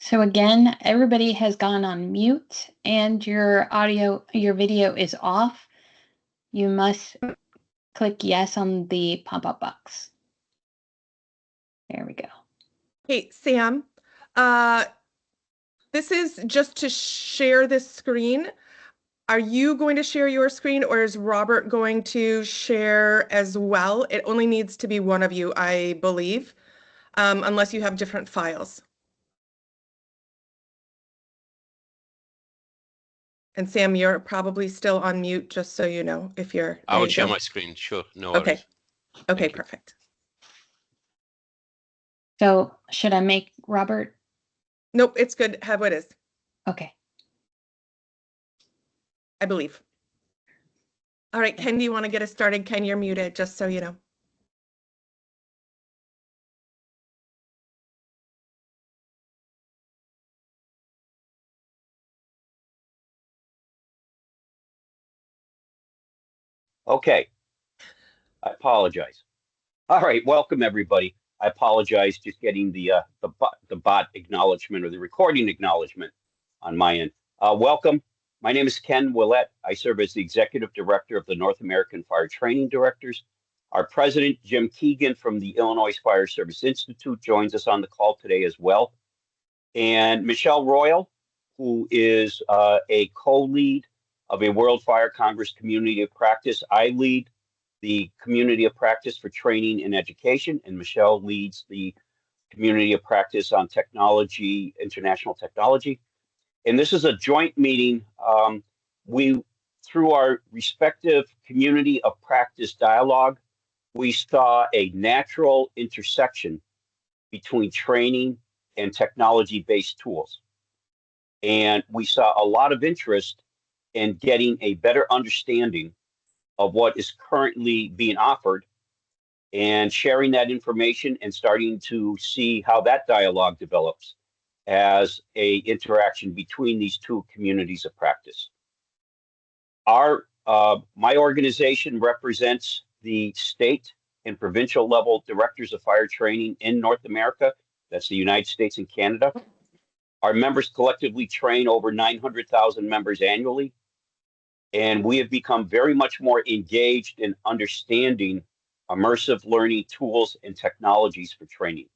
So again, everybody has gone on mute and your video is off. You must click yes on the pop-up box. There we go. Hey, Sam, this is just to share this screen. Are you going to share your screen or is Robert going to share as well? It only needs to be one of you, I believe, unless you have different files. And Sam, you're probably still on mute, just so you know, if you're. I will share my screen, sure, no worries. Okay, perfect. So should I make Robert? Nope, it's good. Have what is. Okay. I believe. All right, Ken, do you want to get us started? Ken, you're muted, just so you know. Okay, I apologize. All right, welcome everybody. I apologize just getting the bot acknowledgement or the recording acknowledgement on my end. Welcome. My name is Ken Willett. I serve as the Executive Director of the North American Fire Training Directors. Our President, Jim Keegan from the Illinois Fire Service Institute, joins us on the call today as well. And Michelle Royal, who is a co-lead of a World Fire Congress Community of Practice. I lead the Community of Practice for Training and Education, and Michelle leads the Community of Practice on Technology, International Technology. And this is a joint meeting. Through our respective Community of Practice dialogue, we saw a natural intersection between training and technology-based tools. And we saw a lot of interest in getting a better understanding of what is currently being offered and sharing that information and starting to see how that dialogue develops as a interaction between these two communities of practice. My organization represents the state and provincial level directors of fire training in North America. That's the United States and Canada. Our members collectively train over 900,000 members annually. And we have become very much more engaged in understanding immersive learning tools and technologies for training.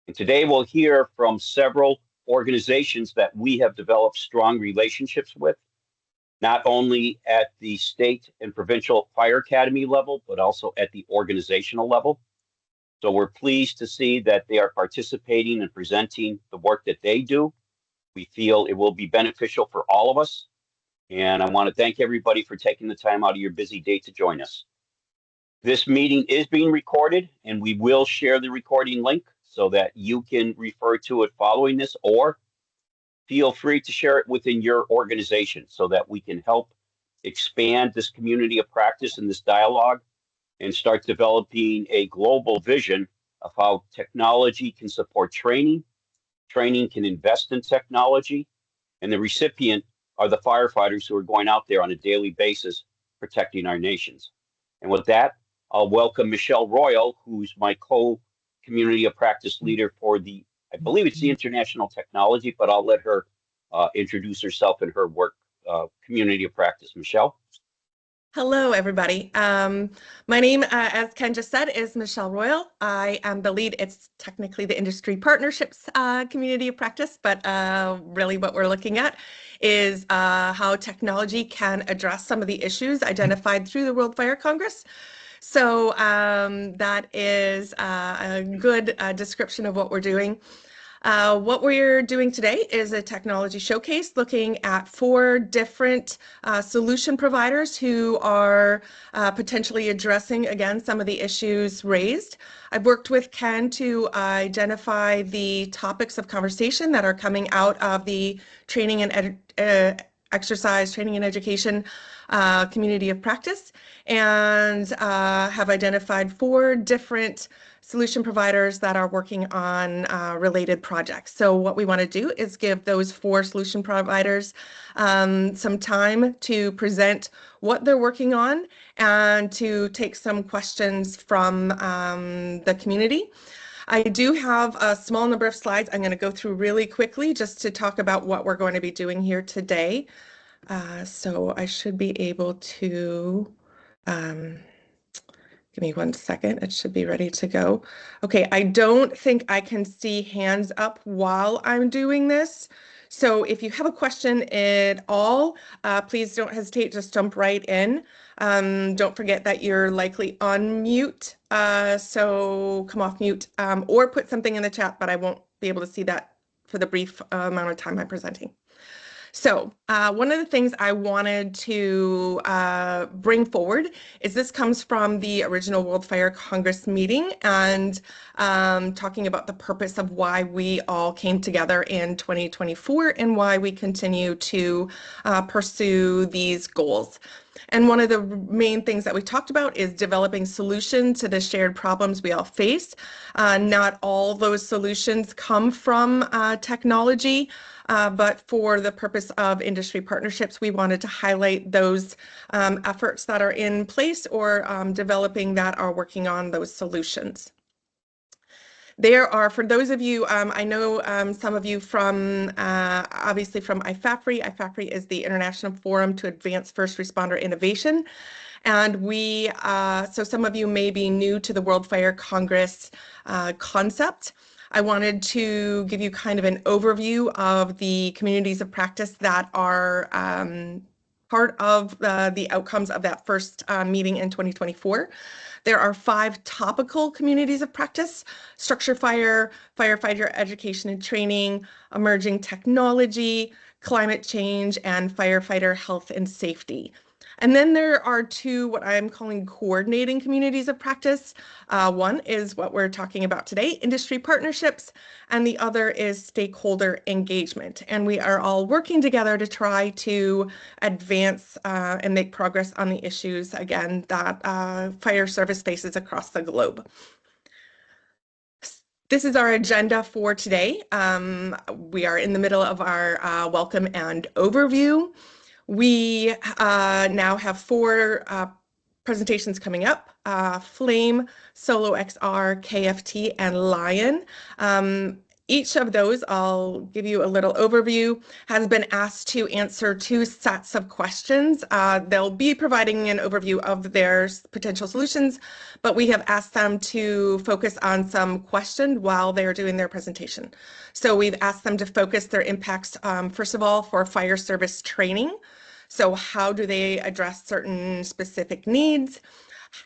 And today we'll hear from several organizations that we have developed strong relationships with, not only at the state and provincial fire academy level, but also at the organizational level. So we're pleased to see that they are participating and presenting the work that they do. We feel it will be beneficial for all of us. And I want to thank everybody for taking the time out of your busy day to join us. This meeting is being recorded, and we will share the recording link so that you can refer to it following this, or feel free to share it within your organization so that we can help expand this community of practice and this dialogue and start developing a global vision of how technology can support training, training can invest in technology, and the recipient are the firefighters who are going out there on a daily basis protecting our nations. And with that, I'll welcome Michelle Royal, who's my co-community of practice leader for the, I believe it's the International Technology, but I'll let her introduce herself and her work, community of practice. Michelle? Hello, everybody. My name, as Ken just said, is Michelle Royal. I am the lead. It's technically the Industry Partnerships Community of Practice, but really what we're looking at is how technology can address some of the issues identified through the World Fire Congress. So that is a good description of what we're doing. What we're doing today is a technology showcase looking at 4 different solution providers who are potentially addressing, again, some of the issues raised. I've worked with Ken to identify the topics of conversation that are coming out of the training and exercise, training and education community of practice, and have identified 4 different solution providers that are working on related projects. So what we want to do is give those 4 solution providers some time to present what they're working on and to take some questions from the community. I do have a small number of slides I'm going to go through really quickly just to talk about what we're going to be doing here today. So I should be able to, give me 1 second, it should be ready to go. Okay, I don't think I can see hands up while I'm doing this. So if you have a question at all, please don't hesitate, just jump right in. Don't forget that you're likely on mute, so come off mute or put something in the chat, but I won't be able to see that for the brief amount of time I'm presenting. So one of the things I wanted to bring forward is this comes from the original World Fire Congress meeting and talking about the purpose of why we all came together in 2024 and why we continue to pursue these goals. And one of the main things that we talked about is developing solutions to the shared problems we all face. Not all those solutions come from technology. But for the purpose of industry partnerships, we wanted to highlight those efforts that are in place or developing that are working on those solutions. There are, for those of you, I know some of you from, obviously from IFAFRI. IFAFRI is the International Forum to Advance First Responder Innovation. And we, so some of you may be new to the World Fire Congress concept. I wanted to give you kind of an overview of the communities of practice that are part of the outcomes of that first meeting in 2024. There are 5 topical communities of practice: structure fire, firefighter education and training, emerging technology, climate change, and firefighter health and safety. And then there are 2 what I'm calling coordinating communities of practice. One is what we're talking about today, industry partnerships, and the other is stakeholder engagement. And we are all working together to try to advance and make progress on the issues, again, that fire service faces across the globe. This is our agenda for today. We are in the middle of our welcome and overview. We now have 4 presentations coming up: Flame, Solo XR, KFT, and Lion. Each of those, I'll give you a little overview, has been asked to answer 2 sets of questions. They'll be providing an overview of their potential solutions, but we have asked them to focus on some questions while they're doing their presentation. So we've asked them to focus their impacts, first of all, for fire service training. So how do they address certain specific needs?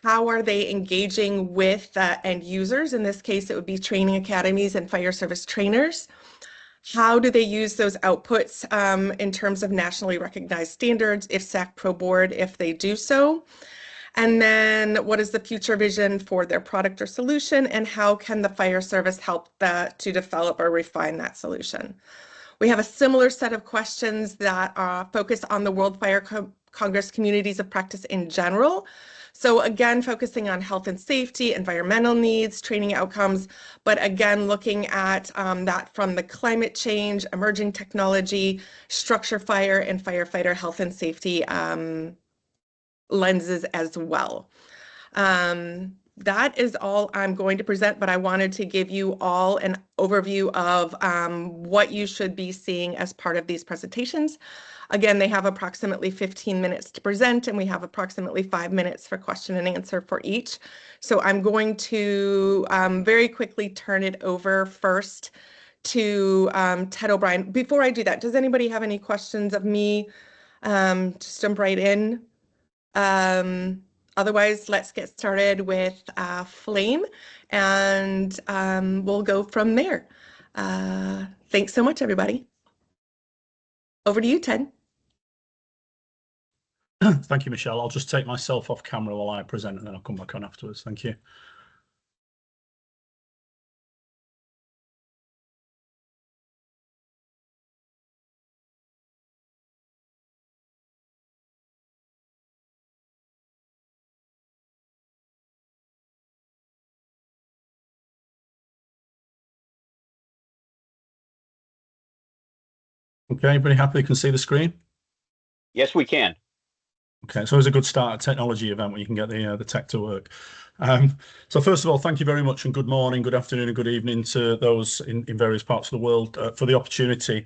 How are they engaging with end users? In this case, it would be training academies and fire service trainers. How do they use those outputs in terms of nationally recognized standards, if SAC Pro Board, if they do so? And then what is the future vision for their product or solution? And how can the fire service help to develop or refine that solution? We have a similar set of questions that focus on the World Fire Congress communities of practice in general. So again, focusing on health and safety, environmental needs, training outcomes, but again, looking at that from the climate change, emerging technology, structure fire, and firefighter health and safety lenses as well. That is all I'm going to present, but I wanted to give you all an overview of what you should be seeing as part of these presentations. Again, they have approximately 15 minutes to present, and we have approximately 5 minutes for question and answer for each. So I'm going to very quickly turn it over first to Ted O'Brien. Before I do that, does anybody have any questions of me? Just jump right in. Otherwise, let's get started with Flame, and we'll go from there. Thanks so much, everybody. Over to you, Ted. Thank you, Michelle. I'll just take myself off camera while I present, and then I'll come back on afterwards. Thank you. Okay, everybody happy? You can see the screen? Yes, we can. Okay, so it's a good start at technology event when you can get the tech to work. So first of all, thank you very much, and good morning, good afternoon, and good evening to those in various parts of the world for the opportunity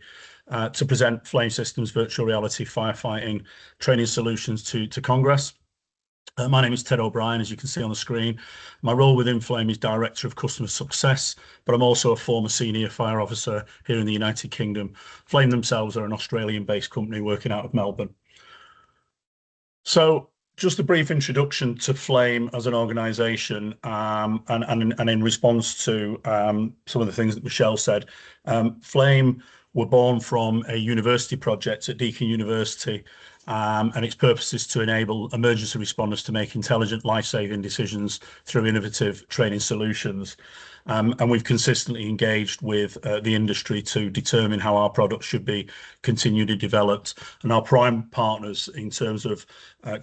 to present Flame Systems virtual reality firefighting training solutions to Congress. My name is Ted O'Brien, as you can see on the screen. My role within Flame is Director of Customer Success, but I'm also a former senior fire officer here in the United Kingdom. Flame themselves are an Australian-based company working out of Melbourne. So just a brief introduction to Flame as an organisation, and in response to some of the things that Michelle said, Flame were born from a university project at Deakin University, and its purpose is to enable emergency responders to make intelligent life-saving decisions through innovative training solutions. And we've consistently engaged with the industry to determine how our products should be continually developed. And our prime partners in terms of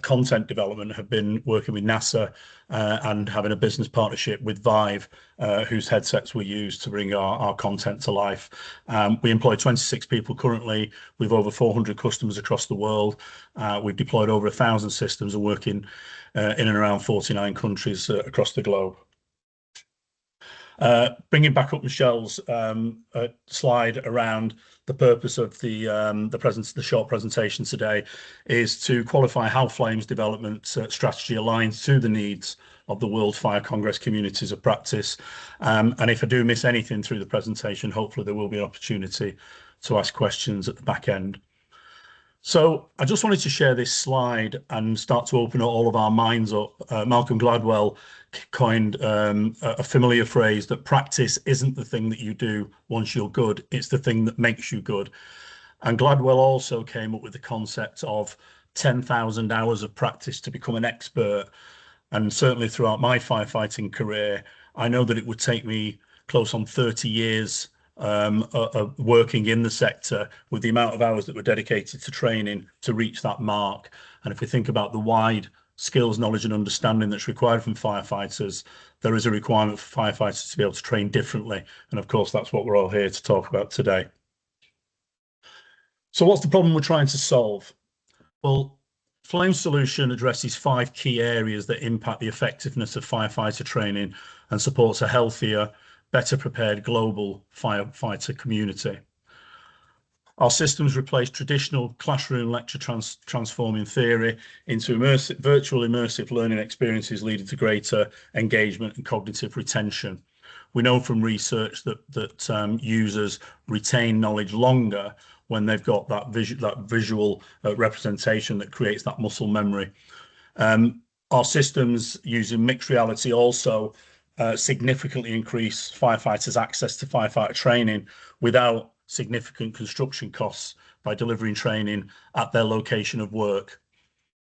content development have been working with NASA and having a business partnership with Vive, whose headsets we use to bring our content to life. We employ 26 people currently. We've over 400 customers across the world. We've deployed over 1,000 systems and working in and around 49 countries across the globe. Bringing back up Michelle's slide around the purpose of the short presentation today is to qualify how Flame's development strategy aligns to the needs of the World Fire Congress communities of practice. And if I do miss anything through the presentation, hopefully there will be an opportunity to ask questions at the back end. So I just wanted to share this slide and start to open all of our minds up. Malcolm Gladwell coined a familiar phrase that practice isn't the thing that you do once you're good, it's the thing that makes you good. And Gladwell also came up with the concept of 10,000 hours of practice to become an expert. And certainly throughout my firefighting career, I know that it would take me close on 30 years working in the sector with the amount of hours that were dedicated to training to reach that mark. And if we think about the wide skills, knowledge and understanding that's required from firefighters, there is a requirement for firefighters to be able to train differently. And of course, that's what we're all here to talk about today. So what's the problem we're trying to solve? Well, Flame Solution addresses 5 key areas that impact the effectiveness of firefighter training and supports a healthier, better prepared global firefighter community. Our systems replace traditional classroom lecture transforming theory into virtual immersive learning experiences leading to greater engagement and cognitive retention. We know from research that users retain knowledge longer when they've got that visual representation that creates that muscle memory. Our systems using mixed reality also significantly increase firefighters' access to firefighter training without significant construction costs by delivering training at their location of work.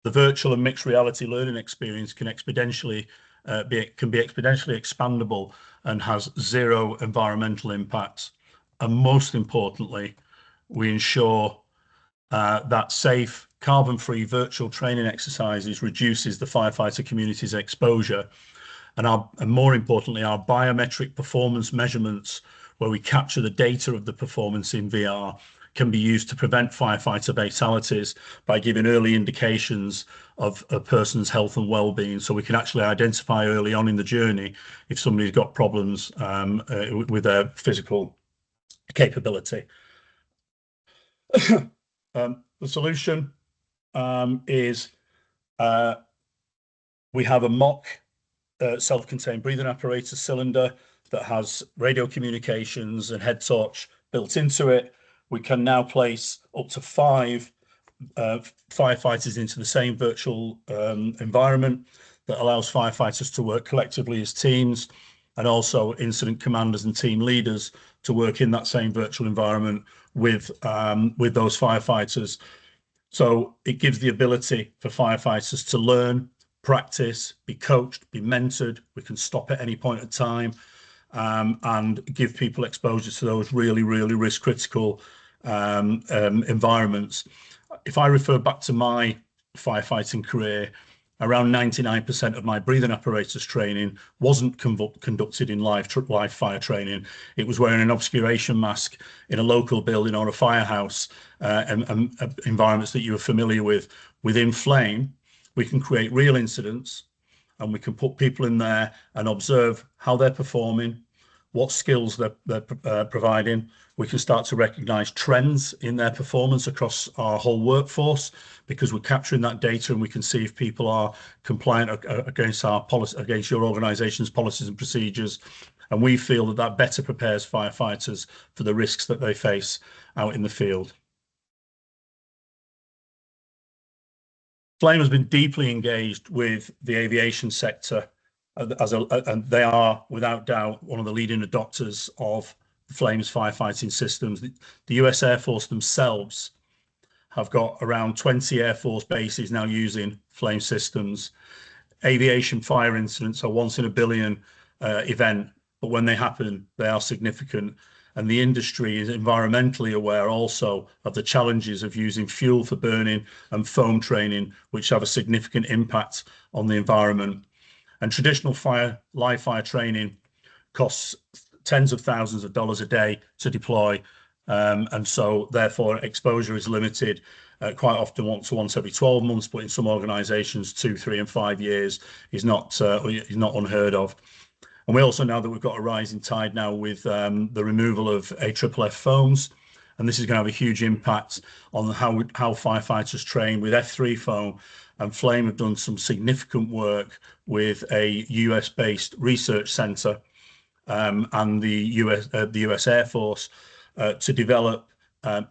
The virtual and mixed reality learning experience can be exponentially expandable and has 0 environmental impacts. And most importantly, we ensure that safe, carbon-free virtual training exercises reduces the firefighter community's exposure. And more importantly, our biometric performance measurements, where we capture the data of the performance in VR, can be used to prevent firefighter fatalities by giving early indications of a person's health and well-being. So we can actually identify early on in the journey if somebody's got problems with their physical capability. The solution is we have a mock self-contained breathing apparatus cylinder that has radio communications and head torch built into it. We can now place up to 5 firefighters into the same virtual environment that allows firefighters to work collectively as teams, and also incident commanders and team leaders to work in that same virtual environment with those firefighters. So it gives the ability for firefighters to learn, practice, be coached, be mentored. We can stop at any point of time and give people exposure to those really, really risk critical environments. If I refer back to my firefighting career, around 99% of my breathing apparatus training wasn't conducted in live fire training. It was wearing an obscuration mask in a local building or a firehouse, and environments that you were familiar with. Within Flame, we can create real incidents, and we can put people in there and observe how they're performing, what skills they're providing. We can start to recognize trends in their performance across our whole workforce, because we're capturing that data and we can see if people are compliant against our policy, against your organization's policies and procedures. And we feel that that better prepares firefighters for the risks that they face out in the field. Flame has been deeply engaged with the aviation sector, and they are, without doubt, one of the leading adopters of Flame's firefighting systems. The US Air Force themselves have got around 20 Air Force bases now using Flame systems. Aviation fire incidents are once in a billion event, but when they happen, they are significant. And the industry is environmentally aware also of the challenges of using fuel for burning and foam training, which have a significant impact on the environment. And traditional live fire training costs tens of thousands of dollars a day to deploy. And so therefore exposure is limited quite often once every 12 months, but in some organizations, 2, 3, and 5 years is not unheard of. And we also know that we've got a rising tide now with the removal of AFFF foams. And this is going to have a huge impact on how firefighters train with F3 foam. And Flame have done some significant work with a US-based research center and the US Air Force to develop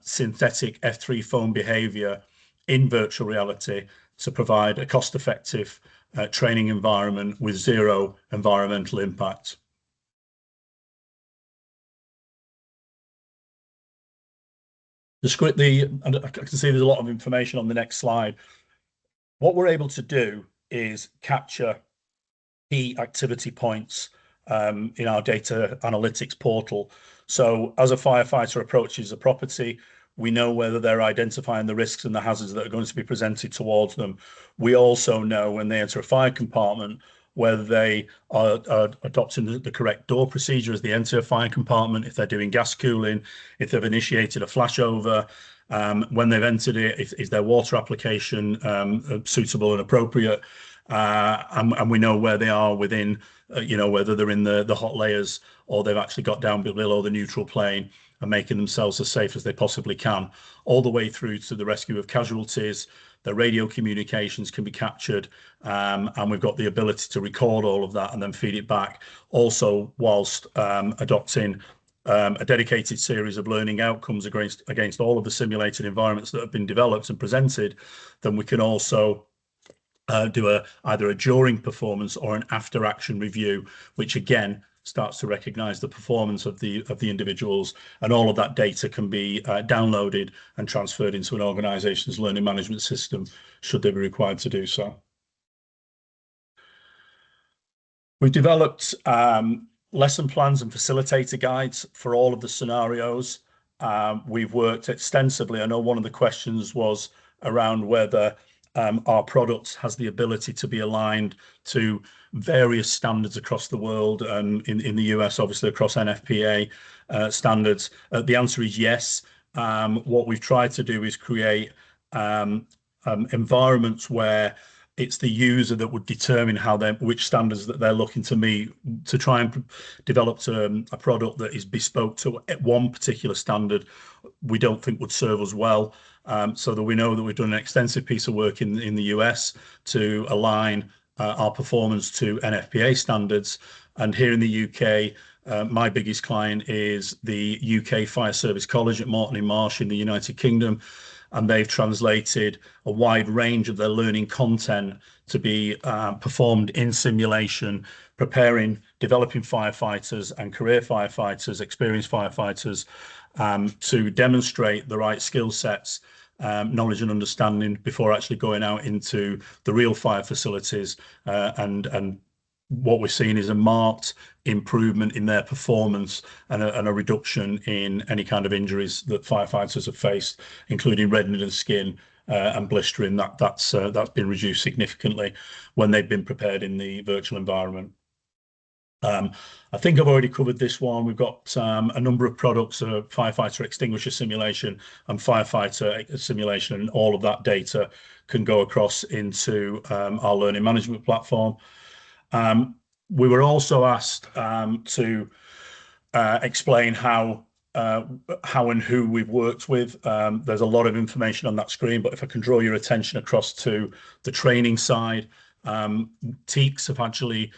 synthetic F3 foam behavior in virtual reality to provide a cost-effective training environment with zero environmental impact. And I can see there's a lot of information on the next slide. What we're able to do is capture key activity points in our data analytics portal. So as a firefighter approaches a property, we know whether they're identifying the risks and the hazards that are going to be presented towards them. We also know when they enter a fire compartment whether they are adopting the correct door procedure as they enter a fire compartment, if they're doing gas cooling, if they've initiated a flashover, when they've entered it, is their water application suitable and appropriate, and we know where they are within, whether they're in the hot layers or they've actually got down below the neutral plane and making themselves as safe as they possibly can, all the way through to the rescue of casualties. The radio communications can be captured, and we've got the ability to record all of that and then feed it back. Also, whilst adopting a dedicated series of learning outcomes against all of the simulated environments that have been developed and presented, then we can also do either a during performance or an after action review, which again starts to recognize the performance of the individuals, and all of that data can be downloaded and transferred into an organization's learning management system should they be required to do so. We've developed lesson plans and facilitator guides for all of the scenarios. We've worked extensively. I know one of the questions was around whether our product has the ability to be aligned to various standards across the world, and in the US, obviously across NFPA standards. The answer is yes. What we've tried to do is create environments where it's the user that would determine which standards that they're looking to meet, to try and develop a product that is bespoke to one particular standard we don't think would serve us well. So that we know that we've done an extensive piece of work in the US to align our performance to NFPA standards. And here in the UK, my biggest client is the UK Fire Service College at Morton in Marsh in the United Kingdom. And they've translated a wide range of their learning content to be performed in simulation, developing firefighters and career firefighters, experienced firefighters, to demonstrate the right skill sets, knowledge and understanding before actually going out into the real fire facilities. And what we're seeing is a marked improvement in their performance and a reduction in any kind of injuries that firefighters have faced, including reddening of skin and blistering. That's been reduced significantly when they've been prepared in the virtual environment. I think I've already covered this one. We've got a number of products, firefighter extinguisher simulation and firefighter simulation, and all of that data can go across into our learning management platform. We were also asked to explain how and who we've worked with. There's a lot of information on that screen, but if I can draw your attention across to the training side, TEECs have actually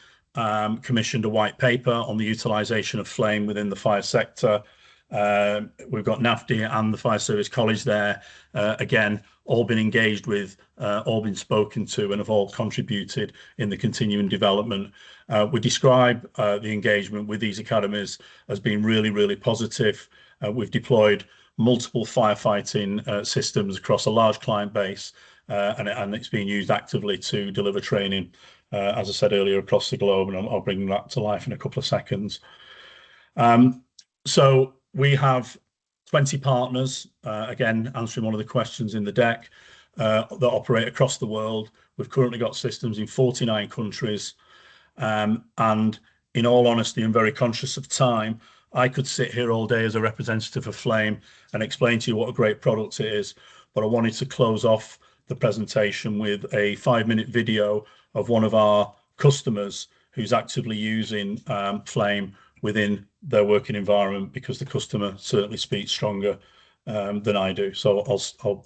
commissioned a white paper on the utilisation of flame within the fire sector. We've got NAFD and the Fire Service College there, again, all been engaged with, all been spoken to, and have all contributed in the continuing development. We describe the engagement with these academies as being really, really positive. We've deployed multiple firefighting systems across a large client base, and it's being used actively to deliver training, as I said earlier, across the globe, and I'll bring that to life in a couple of seconds. So we have 20 partners, again, answering one of the questions in the deck, that operate across the world. We've currently got systems in 49 countries. And in all honesty, I'm very conscious of time. I could sit here all day as a representative of Flame and explain to you what a great product it is, but I wanted to close off the presentation with a 5-minute video of one of our customers who's actively using Flame within their working environment, because the customer certainly speaks stronger than I do. So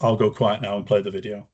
I'll go quiet now and play the video.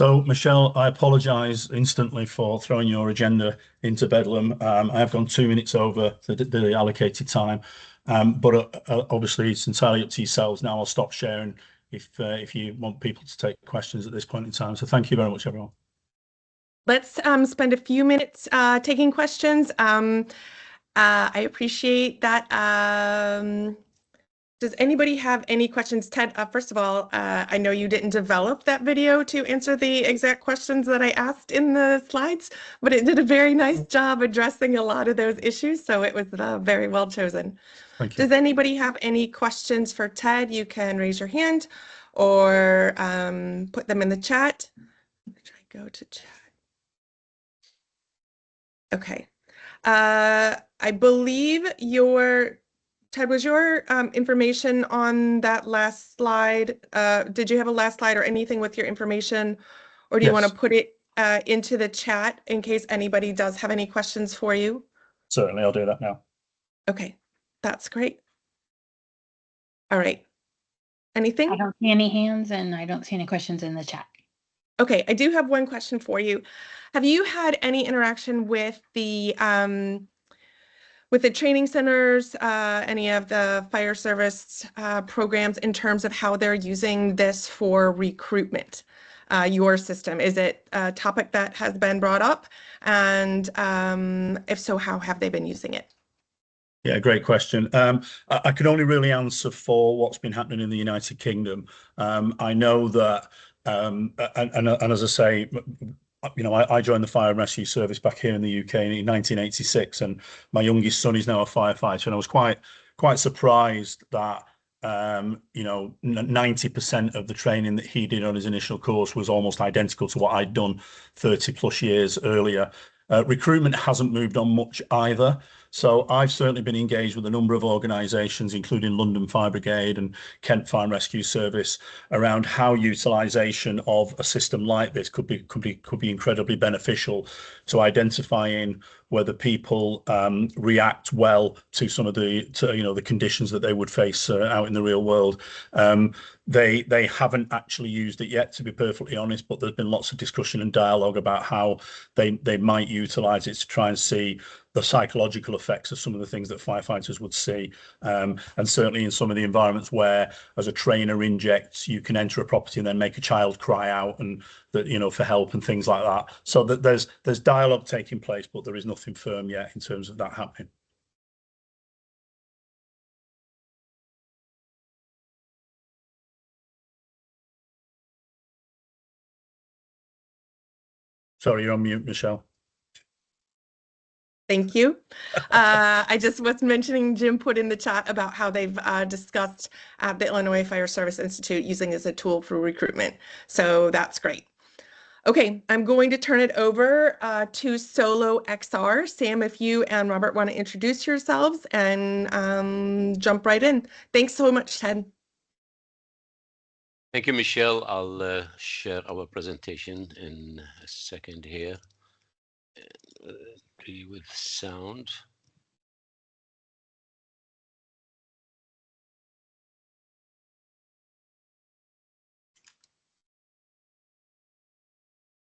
So, Michelle, I apologise instantly for throwing your agenda into Bedlam. I have gone 2 minutes over the allocated time, but obviously it's entirely up to yourselves now. I'll stop sharing if you want people to take questions at this point in time. So thank you very much, everyone. Let's spend a few minutes taking questions. I appreciate that. Does anybody have any questions? Ted, first of all, I know you didn't develop that video to answer the exact questions that I asked in the slides, but it did a very nice job addressing a lot of those issues, so it was very well chosen. Thank you. Does anybody have any questions for Ted? You can raise your hand or put them in the chat. Try go to chat. Okay. I believe Ted, was your information on that last slide? Did you have a last slide or anything with your information? Or do you want to put it into the chat in case anybody does have any questions for you? Certainly, I'll do that now. Okay, that's great. All right. Anything? I don't see any hands and I don't see any questions in the chat. Okay, I do have one question for you. Have you had any interaction with the training centers, any of the fire service programs in terms of how they're using this for recruitment? Your system, is it a topic that has been brought up? And if so, how have they been using it? Yeah, great question. I can only really answer for what's been happening in the United Kingdom. I know that, and as I say, you know, I joined the fire and rescue service back here in the UK in 1986, and my youngest son is now a firefighter, and I was quite surprised that you know, 90% of the training that he did on his initial course was almost identical to what I'd done 30 plus years earlier. Recruitment hasn't moved on much either. So I've certainly been engaged with a number of organisations, including London Fire Brigade and Kent Fire and Rescue Service, around how utilisation of a system like this could be incredibly beneficial to identifying whether people react well to some of the the conditions that they would face out in the real world. They haven't actually used it yet, to be perfectly honest, but there's been lots of discussion and dialogue about how they might utilise it to try and see the psychological effects of some of the things that firefighters would see. And certainly in some of the environments where, as a trainer injects, you can enter a property and then make a child cry out and that, you know, for help and things like that. So that there's dialogue taking place, but there is nothing firm yet in terms of that happening. Sorry, you're on mute, Michelle. Thank you. I just was mentioning, Jim put in the chat about how they've discussed the Illinois Fire Service Institute using as a tool for recruitment. So that's great. Okay, I'm going to turn it over to Solo XR. Sam, if you and Robert want to introduce yourselves and jump right in. Thanks so much, Ted. Thank you, Michelle. I'll share our presentation in a second here. With sound.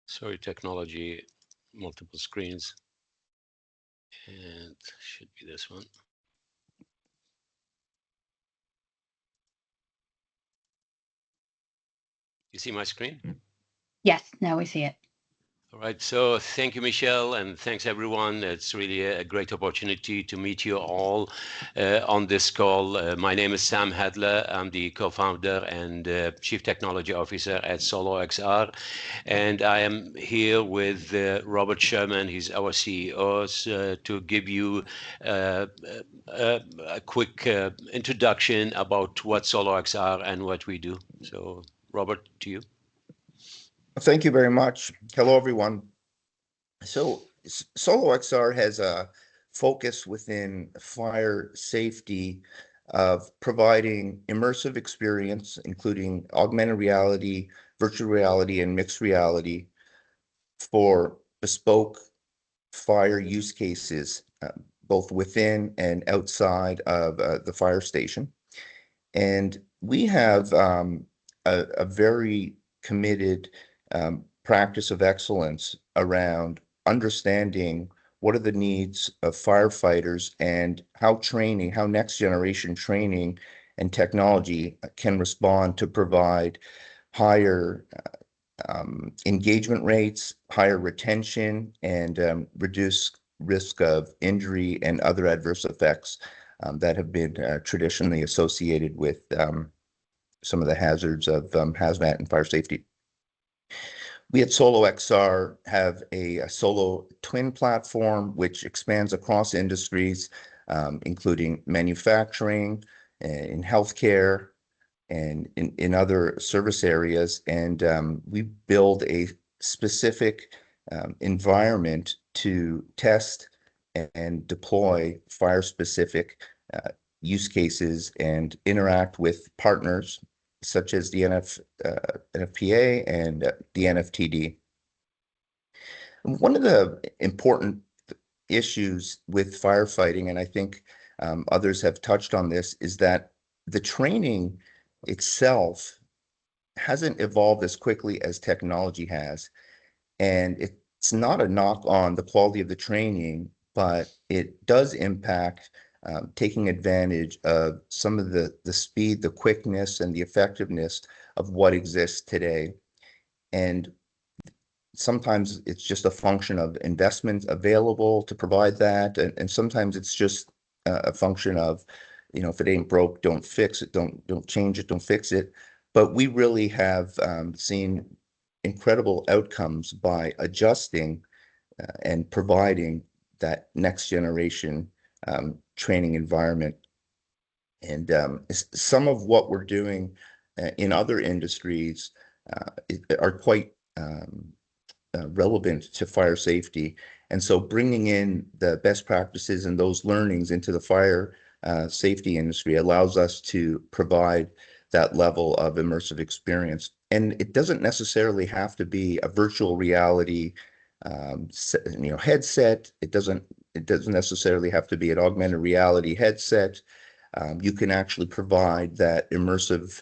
Sorry, technology, multiple screens. And should be this one. You see my screen? Yes, now we see it. All right, so thank you, Michelle, and thanks everyone. It's really a great opportunity to meet you all on this call. My name is Sam Hadler. I'm the co-founder and Chief Technology Officer at Solo XR, and I am here with Robert Sherman. He's our CEO, to give you a quick introduction about what Solo XR and what we do. So, Robert, to you. Thank you very much. Hello, everyone. So Solo XR has a focus within fire safety of providing immersive experience, including augmented reality, virtual reality, and mixed reality for bespoke fire use cases, both within and outside of the fire station. And we have a very committed practice of excellence around understanding what are the needs of firefighters and how next generation training and technology can respond to provide higher engagement rates, higher retention, and reduce risk of injury and other adverse effects that have been traditionally associated with some of the hazards of hazmat and fire safety. We at Solo XR have a Solo Twin platform, which expands across industries, including manufacturing, in healthcare, and in other service areas. And we build a specific environment to test and deploy fire-specific use cases and interact with partners such as the NFPA and the NFTD. One of the important issues with firefighting, and I think others have touched on this, is that the training itself hasn't evolved as quickly as technology has. And it's not a knock on the quality of the training, but it does impact taking advantage of some of the speed, the quickness, and the effectiveness of what exists today. And sometimes it's just a function of investments available to provide that. And sometimes it's just a function of, if it ain't broke, don't fix it, don't change it, don't fix it. But we really have seen incredible outcomes by adjusting and providing that next generation training environment. And some of what we're doing in other industries are quite relevant to fire safety. And so bringing in the best practices and those learnings into the fire safety industry allows us to provide that level of immersive experience. And it doesn't necessarily have to be a virtual reality headset. It doesn't necessarily have to be an augmented reality headset. You can actually provide that immersive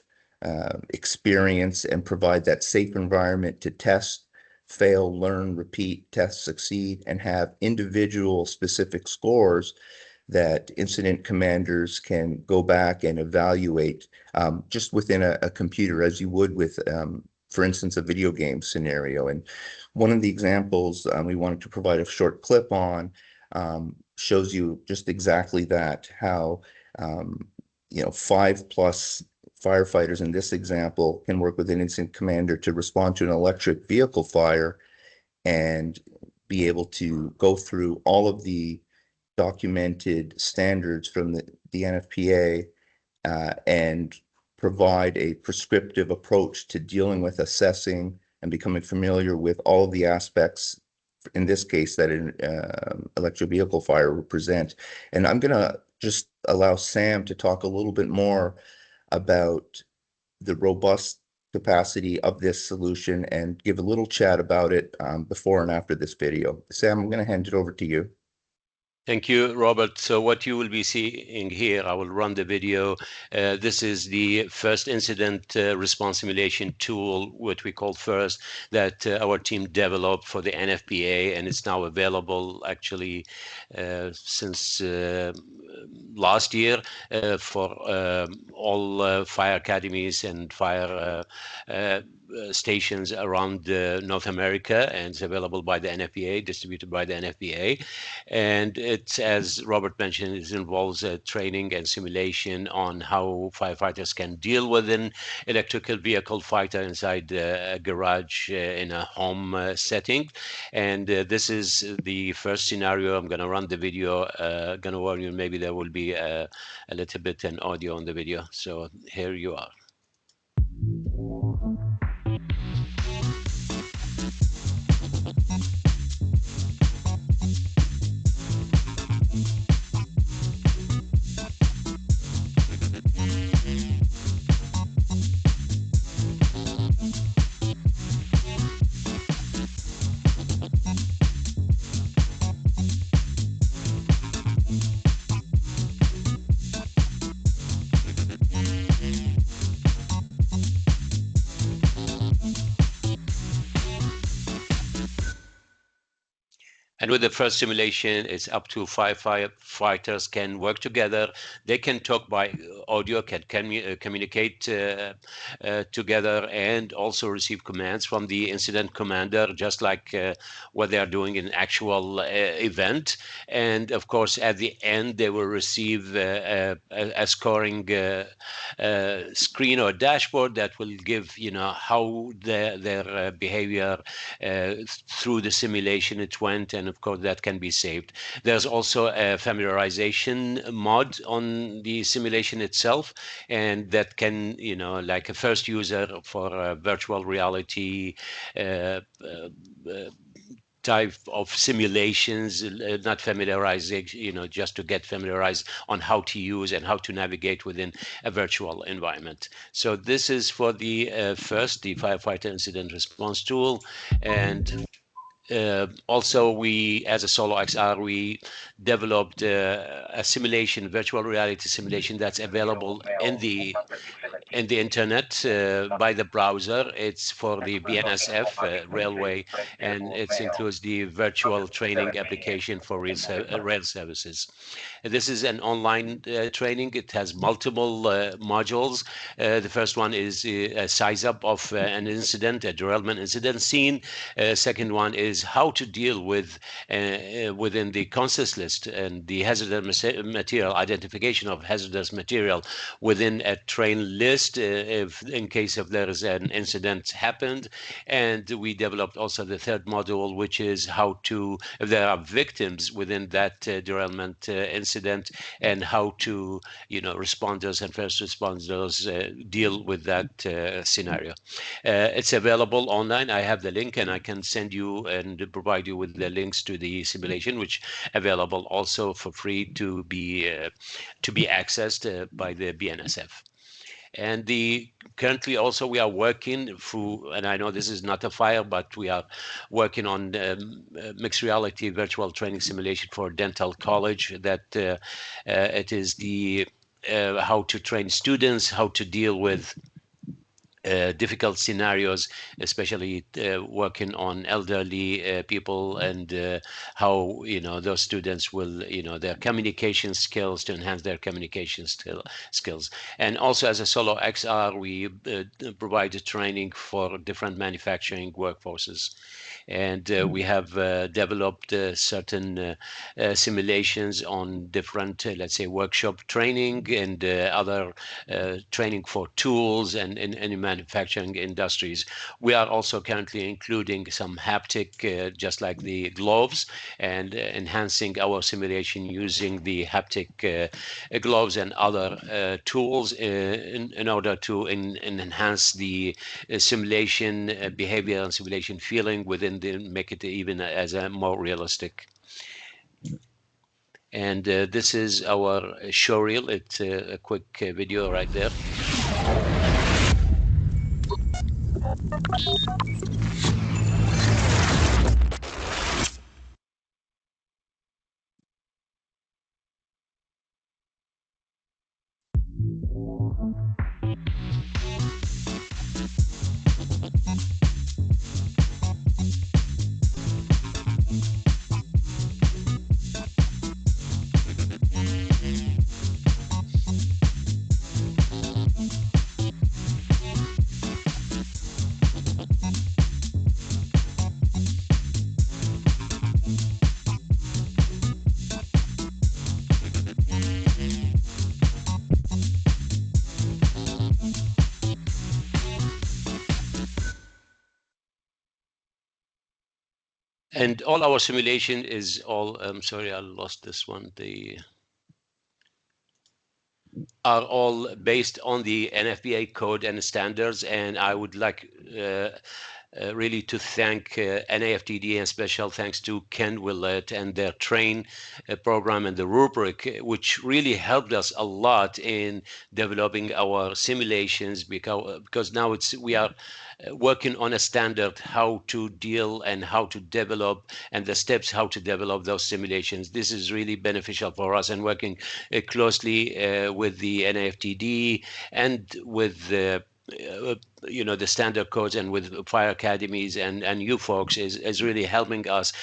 experience and provide that safe environment to test, fail, learn, repeat, test, succeed, and have individual specific scores that incident commanders can go back and evaluate just within a computer, as you would with, for instance, a video game scenario. And one of the examples we wanted to provide a short clip on shows you just exactly that, how 5+ firefighters in this example can work with an incident commander to respond to an electric vehicle fire and be able to go through all of the documented standards from the NFPA and provide a prescriptive approach to dealing with assessing and becoming familiar with all of the aspects, in this case, that an electric vehicle fire will present. And I'm going to just allow Sam to talk a little bit more about the robust capacity of this solution and give a little chat about it before and after this video. Sam, I'm going to hand it over to you. Thank you, Robert. So what you will be seeing here, I will run the video. This is the first incident response simulation tool, what we call FIRST, that our team developed for the NFPA, and it's now available actually since last year for all fire academies and fire stations around North America, and it's available by the NFPA, distributed by the NFPA. And it's, as Robert mentioned, it involves training and simulation on how firefighters can deal with an electrical vehicle fighter inside a garage in a home setting. And this is the first scenario. I'm going to run the video. Going to warn you, maybe there will be a little bit an audio on the video. So here you are. And with the first simulation, it's up to 5 firefighters can work together. They can talk by audio, can communicate together, and also receive commands from the incident commander, just like what they are doing in actual event. And of course, at the end, they will receive a scoring screen or dashboard that will give, how their behavior through the simulation it went, and of course that can be saved. There's also a familiarization mod on the simulation itself, and that can, like a first user for virtual reality type of simulations, not familiarizing, just to get familiarized on how to use and how to navigate within a virtual environment. So this is for the the firefighter incident response tool. And also, we, as a Solo XR, we developed a simulation, virtual reality simulation that's available in the internet by the browser. It's for the BNSF railway, and it includes the virtual training application for rail services. This is an online training. It has multiple modules. The first one is a size up of an incident, a derailment incident scene. Second one is how to deal with within the consensus list and the hazardous material, identification of hazardous material within a train list if in case if there is an incident happened. And we developed also the third module, which is how to, if there are victims within that derailment incident, and how to, responders and first responders deal with that scenario. It's available online. I have the link, and I can send you and provide you with the links to the simulation, which available also for free to be accessed by the BNSF. And currently also we are working through, and I know this is not a fire, but we are working on mixed reality virtual training simulation for dental college. That it is the how to train students, how to deal with difficult scenarios, especially working on elderly people, and how those students will their communication skills, to enhance their communication skills. And also as a Solo XR, we provide training for different manufacturing workforces. And we have developed certain simulations on different, let's say, workshop training and other training for tools and in any manufacturing industries. We are also currently including some haptic, just like the gloves, and enhancing our simulation using the haptic gloves and other tools in order to enhance the simulation behavior and simulation feeling within make it even as a more realistic. And this is our show reel. It's a quick video right there. And all our simulation is all, I'm sorry, I lost this one. Are all based on the NFPA code and standards. And I would like really to thank NAFTD, and special thanks to Ken Willett and their train program and the rubric, which really helped us a lot in developing our simulations, because now we are working on a standard how to deal and how to develop, and the steps how to develop those simulations. This is really beneficial for us, and working closely with the NAFTD and with the standard codes and with fire academies and you folks is really helping us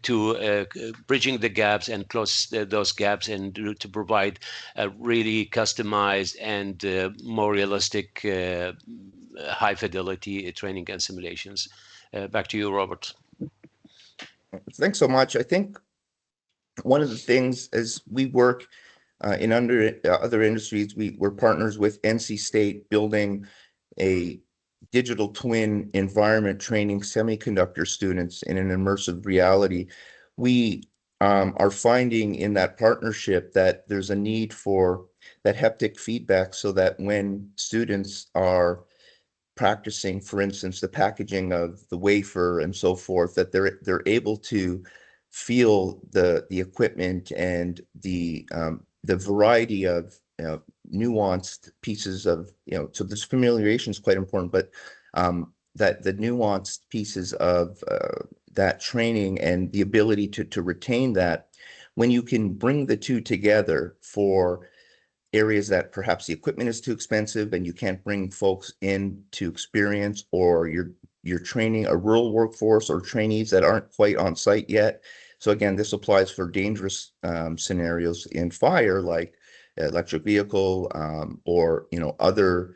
to bridging the gaps and close those gaps and to provide a really customized and more realistic high fidelity training and simulations. Back to you, Robert. Thanks so much. I think one of the things as we work in other industries, we're partners with NC State building a digital twin environment training semiconductor students in an immersive reality. We are finding in that partnership that there's a need for that haptic feedback so that when students are practicing, for instance, the packaging of the wafer and so forth, that they're able to feel the equipment and the variety of nuanced pieces of so this familiarization is quite important, but that the nuanced pieces of that training and the ability to retain that when you can bring the two together for areas that perhaps the equipment is too expensive and you can't bring folks in to experience, or you're training a rural workforce or trainees that aren't quite on site yet. So again, this applies for dangerous scenarios in fire, like electric vehicle or other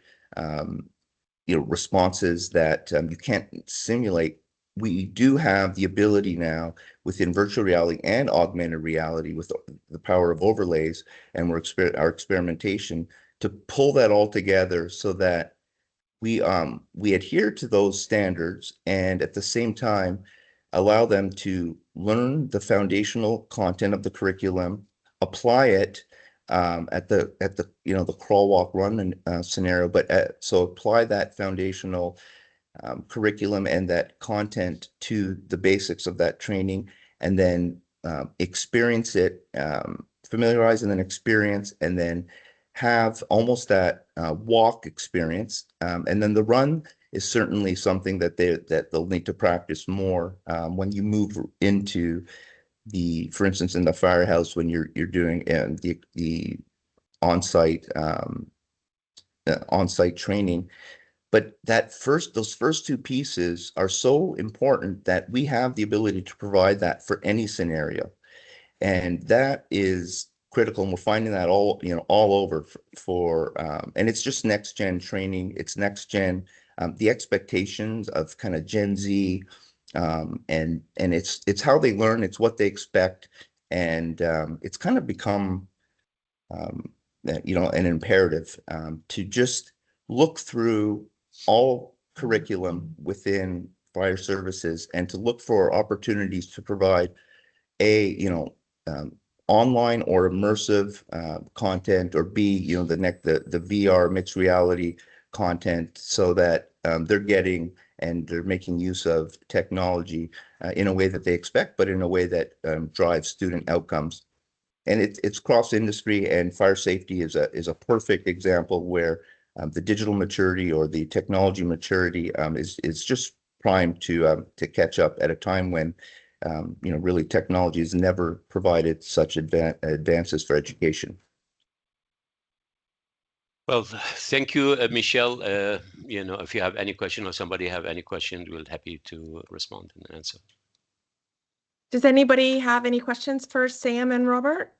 responses that you can't simulate. We do have the ability now within virtual reality and augmented reality with the power of overlays and our experimentation to pull that all together so that we adhere to those standards and at the same time allow them to learn the foundational content of the curriculum, apply it at the the crawl, walk, run scenario, but so apply that foundational curriculum and that content to the basics of that training, and then experience it, familiarize and then experience, and then have almost that walk experience. And then the run is certainly something that they'll need to practice more when you move into for instance, in the firehouse when you're doing the on-site on-site training. But those first two pieces are so important that we have the ability to provide that for any scenario. And that is critical. And we're finding that all over and it's just next gen training. It's next gen, the expectations of kind of Gen Z, and it's how they learn, it's what they expect. And it's kind of become, an imperative to just look through all curriculum within fire services and to look for opportunities to provide online or immersive content, or the VR mixed reality content, so that they're getting and they're making use of technology in a way that they expect, but in a way that drives student outcomes. And it's cross industry, and fire safety is a perfect example where the digital maturity or the technology maturity is just primed to catch up at a time when really technology has never provided such advances for education. Well, thank you, Michelle. If you have any question or somebody have any question, we'll happy to respond and answer. Does anybody have any questions for Sam and Robert?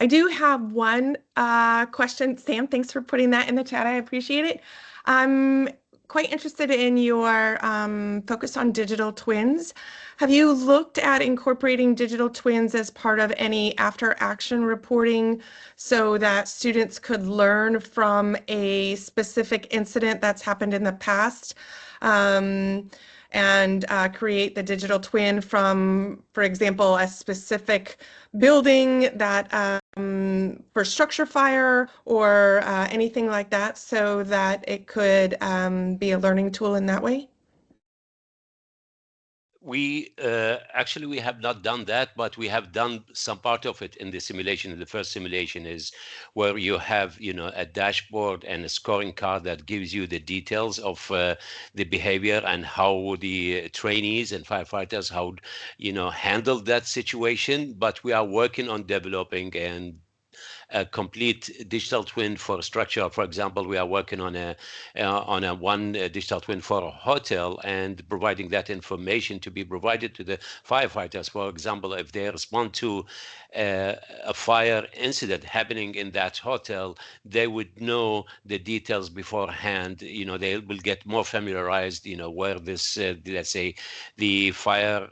I do have one question. Sam, thanks for putting that in the chat. I appreciate it. I'm quite interested in your focus on digital twins. Have you looked at incorporating digital twins as part of any after-action reporting so that students could learn from a specific incident that's happened in the past? And create the digital twin from, for example, a specific building that for structure fire or anything like that, so that it could be a learning tool in that way? We actually we have not done that, but we have done some part of it in the simulation. The first simulation is where you have a dashboard and a scoring card that gives you the details of the behavior and how the trainees and firefighters handle that situation. But we are working on developing and a complete digital twin for a structure. For example, we are working on a one digital twin for a hotel, and providing that information to be provided to the firefighters. For example, if they respond to a fire incident happening in that hotel, they would know the details beforehand. They will get more familiarized, where this, let's say, the fire,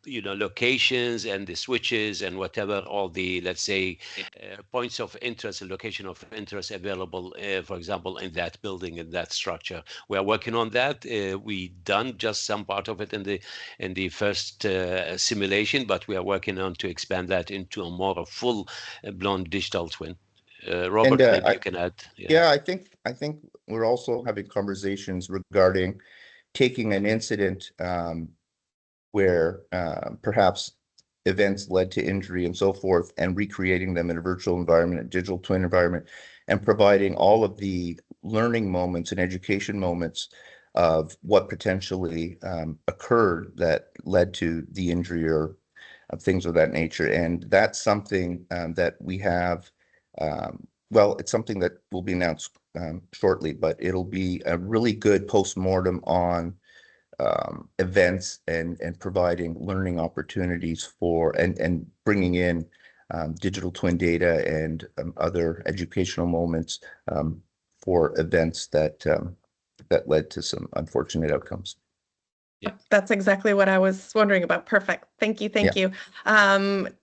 locations and the switches and whatever, all the, let's say, points of interest and location of interest available, for example, in that building, in that structure. We are working on that. We done just some part of it in the first simulation, but we are working on to expand that into a more full blown digital twin. Robert, maybe you can add. Yeah, I think we're also having conversations regarding taking an incident where perhaps events led to injury and so forth, and recreating them in a virtual environment, a digital twin environment, and providing all of the learning moments and education moments of what potentially occurred that led to the injury or things of that nature. And that's something that we have, well, it's something that will be announced shortly, but it'll be a really good post-mortem on events and providing learning opportunities for and bringing in digital twin data and other educational moments for events that that led to some unfortunate outcomes. Yeah. That's exactly what I was wondering about. Perfect. Thank you. Thank you.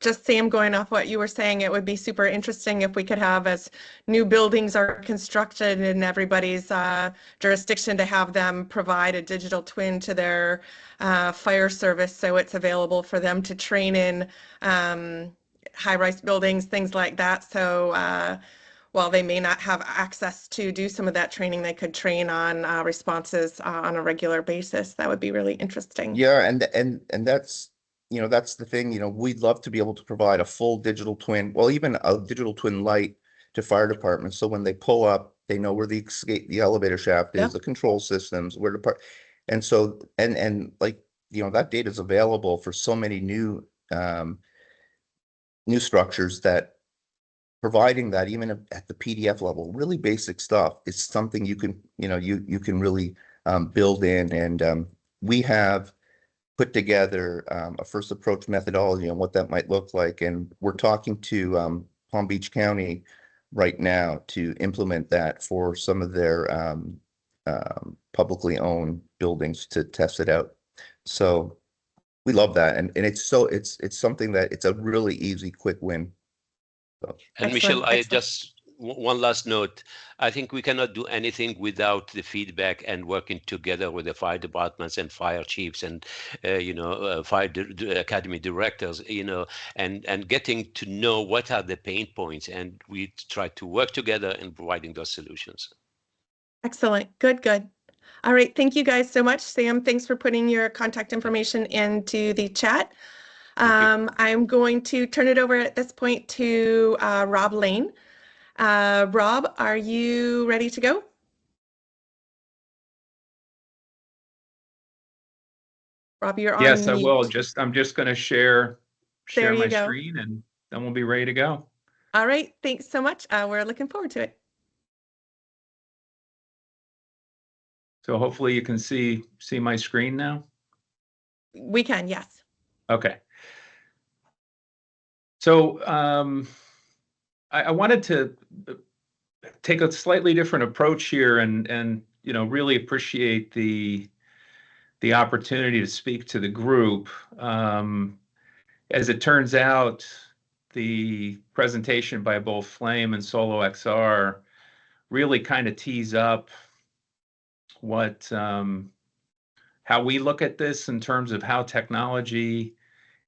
Just Sam, going off what you were saying, it would be super interesting if we could have, as new buildings are constructed in everybody's jurisdiction, to have them provide a digital twin to their fire service, so it's available for them to train in high-rise buildings, things like that. So while they may not have access to do some of that training, they could train on responses on a regular basis. That would be really interesting. Yeah, and that's, that's the thing, we'd love to be able to provide a full digital twin, well, even a digital twin light to fire departments, so when they pull up, they know where the elevator shaft is, the control systems, where to park. And so, and like, that data is available for so many new structures, that providing that even at the PDF level, really basic stuff, is something you can, you can really build in. And we have put together a first approach methodology on what that might look like. And we're talking to Palm Beach County right now to implement that for some of their publicly owned buildings to test it out. So we love that. And it's something that it's a really easy, quick win. So. And Michelle, I just one last note. I think we cannot do anything without the feedback and working together with the fire departments and fire chiefs and fire academy directors, and getting to know what are the pain points, and we try to work together in providing those solutions. Excellent. Good. All right. Thank you guys so much. Sam, thanks for putting your contact information into the chat. I'm going to turn it over at this point to Rob Lane. Rob, are you ready to go? Rob, you're on Yes, I mute. will. I'm just going to share my go. screen, and then we'll be ready to go. All right. Thanks so much. We're looking forward to it. So hopefully you can see my screen now. We can, yes. Okay. So I wanted to take a slightly different approach here, and really appreciate the opportunity to speak to the group. As it turns out, the presentation by both Flame and Solo XR really kind of tees up what how we look at this in terms of how technology,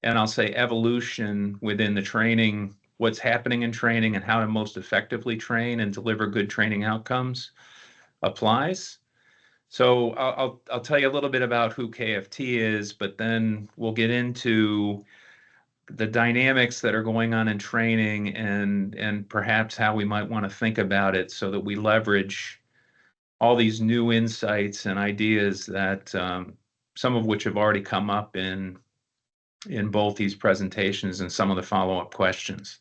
and I'll say evolution within the training, what's happening in training and how to most effectively train and deliver good training outcomes applies. So I'll tell you a little bit about who KFT is, but then we'll get into the dynamics that are going on in training, and perhaps how we might want to think about it so that we leverage all these new insights and ideas that some of which have already come up in both these presentations and some of the follow-up questions.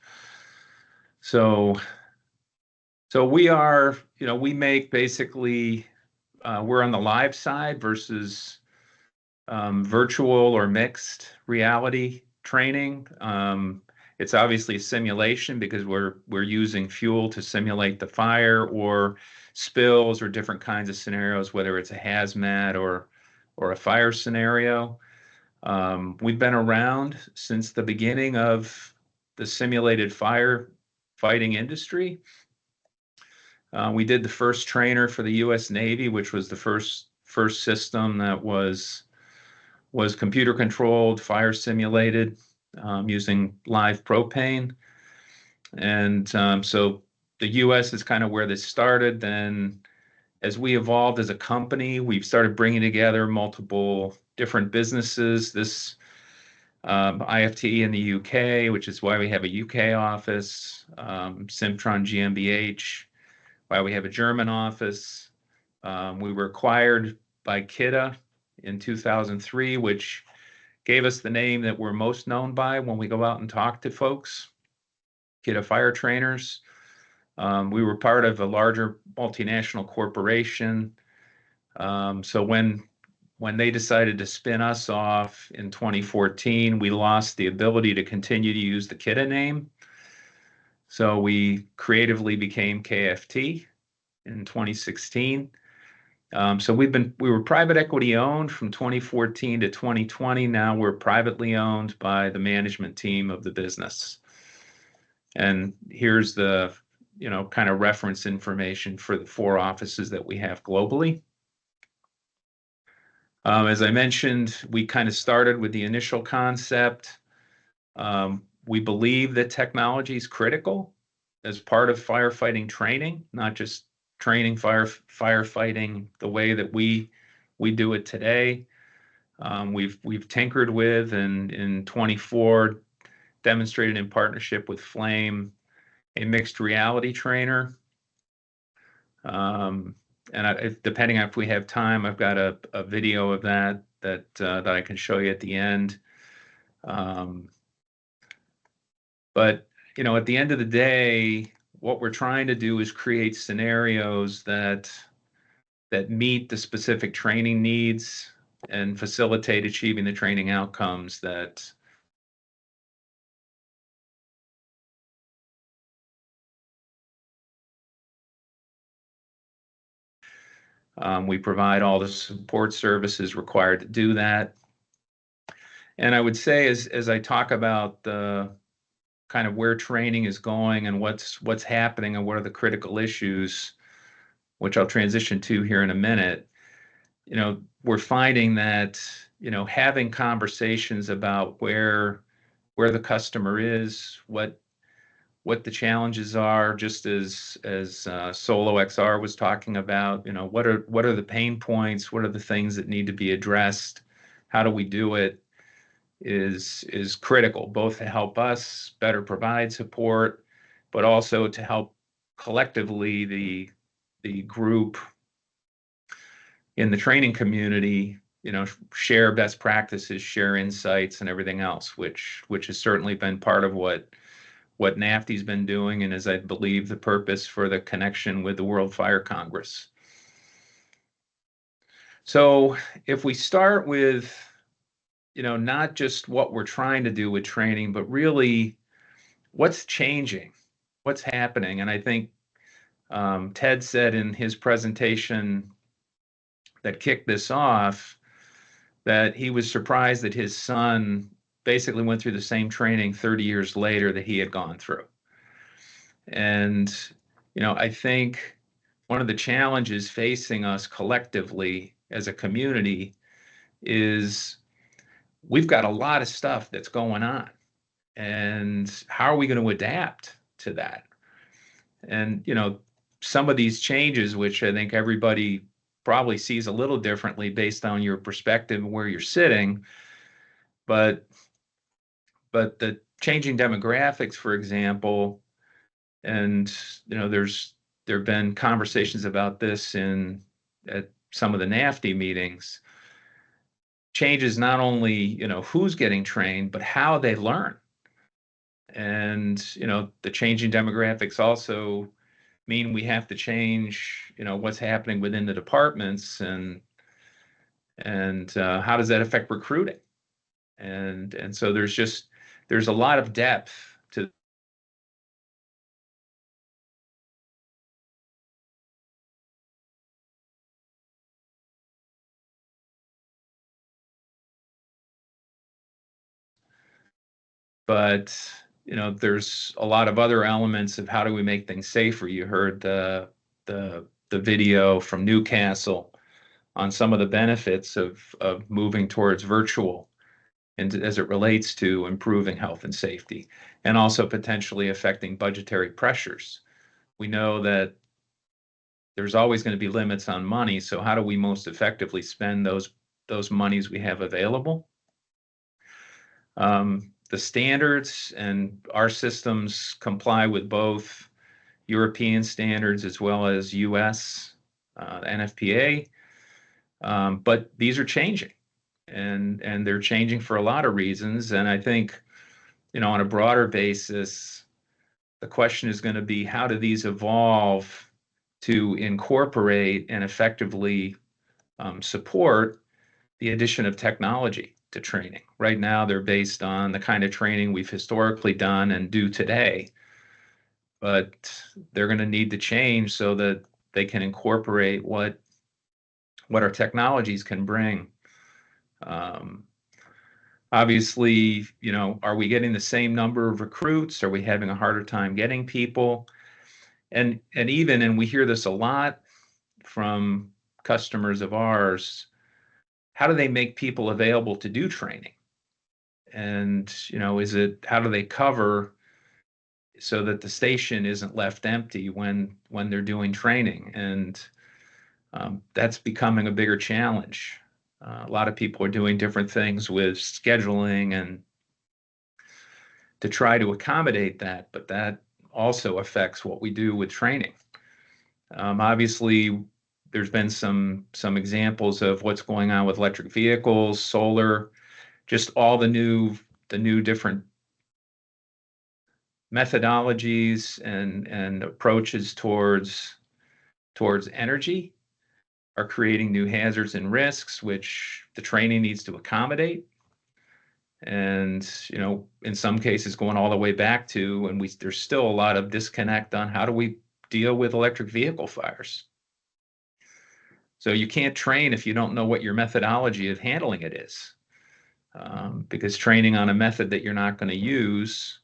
So we are, we make basically, we're on the live side versus virtual or mixed reality training. It's obviously a simulation because we're using fuel to simulate the fire or spills or different kinds of scenarios, whether it's a hazmat or a fire scenario. We've been around since the beginning of the simulated fire fighting industry. We did the first trainer for the U.S. Navy, which was the first system that was computer controlled, fire simulated, using live propane. And so the U.S. is kind of where this started. Then as we evolved as a company, we've started bringing together multiple different businesses. This IFT in the UK, which is why we have a UK office, Simtron GmbH, why we have a German office. We were acquired by Kidde in 2003, which gave us the name that we're most known by when we go out and talk to folks, Kidde Fire Trainers. We were part of a larger multinational corporation. So when they decided to spin us off in 2014, we lost the ability to continue to use the Kidde name. So we creatively became KFT in 2016. So we were private equity owned from 2014 to 2020. Now we're privately owned by the management team of the business. And here's the, kind of reference information for the 4 offices that we have globally. As I mentioned, we kind of started with the initial concept. We believe that technology is critical as part of firefighting training, not just training firefighting the way that we do it today. We've tinkered with and in 24 demonstrated in partnership with Flame a mixed reality trainer. And depending on if we have time, I've got a video of that I can show you at the end. But at the end of the day, what we're trying to do is create scenarios that meet the specific training needs and facilitate achieving the training outcomes that we provide all the support services required to do that. And I would say as I talk about the kind of where training is going and what's happening and what are the critical issues, which I'll transition to here in a minute, we're finding that, having conversations about where the customer is, what the challenges are, just as Solo XR was talking about, what are the pain points, what are the things that need to be addressed, how do we do it, is critical, both to help us better provide support, but also to help collectively the group in the training community, share best practices, share insights, and everything else, which has certainly been part of what NAFTI's been doing, and is, I believe, the purpose for the connection with the World Fire Congress. So if we start with, not just what we're trying to do with training, but really what's changing, what's happening. And I think Ted said in his presentation that kicked this off that he was surprised that his son basically went through the same training 30 years later that he had gone through. And, I think one of the challenges facing us collectively as a community is we've got a lot of stuff that's going on. And how are we going to adapt to that? And, some of these changes, which I think everybody probably sees a little differently based on your perspective and where you're sitting, but the changing demographics, for example, and there have been conversations about this at some of the NAFTI meetings. Changes not only who's getting trained, but how they learn. And, the changing demographics also mean we have to change, what's happening within the departments, and how does that affect recruiting? And so there's a lot of depth to. But, there's a lot of other elements of how do we make things safer. You heard the video from Newcastle on some of the benefits of moving towards virtual, and as it relates to improving health and safety, and also potentially affecting budgetary pressures. We know that there's always going to be limits on money, so how do we most effectively spend those monies we have available? The standards and our systems comply with both European standards as well as US NFPA, but these are changing, and they're changing for a lot of reasons. And I think, on a broader basis, the question is going to be, how do these evolve to incorporate and effectively support the addition of technology to training? Right now, they're based on the kind of training we've historically done and do today, but they're going to need to change so that they can incorporate what our technologies can bring. Obviously, are we getting the same number of recruits? Are we having a harder time getting people? And we hear this a lot from customers of ours. How do they make people available to do training? And, how do they cover so that the station isn't left empty when they're doing training? And that's becoming a bigger challenge. A lot of people are doing different things with scheduling and to try to accommodate that, but that also affects what we do with training. Obviously, there's been some examples of what's going on with electric vehicles, solar, just all the new different methodologies and approaches towards energy are creating new hazards and risks, which the training needs to accommodate. And, in some cases going all the way back to, and there's still a lot of disconnect on how do we deal with electric vehicle fires. So you can't train if you don't know what your methodology of handling it is, because training on a method that you're not going to use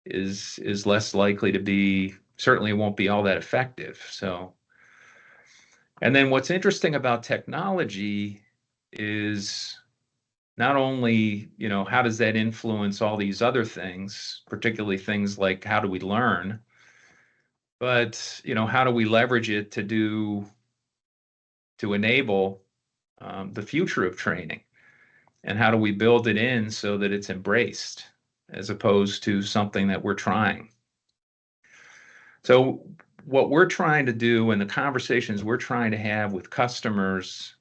is less likely to be, certainly won't be all that effective. So, and then what's interesting about technology is not only, how does that influence all these other things, particularly things like how do we learn, but, how do we leverage it to enable the future of training, and how do we build it in so that it's embraced as opposed to something that we're trying. So what we're trying to do and the conversations we're trying to have with customers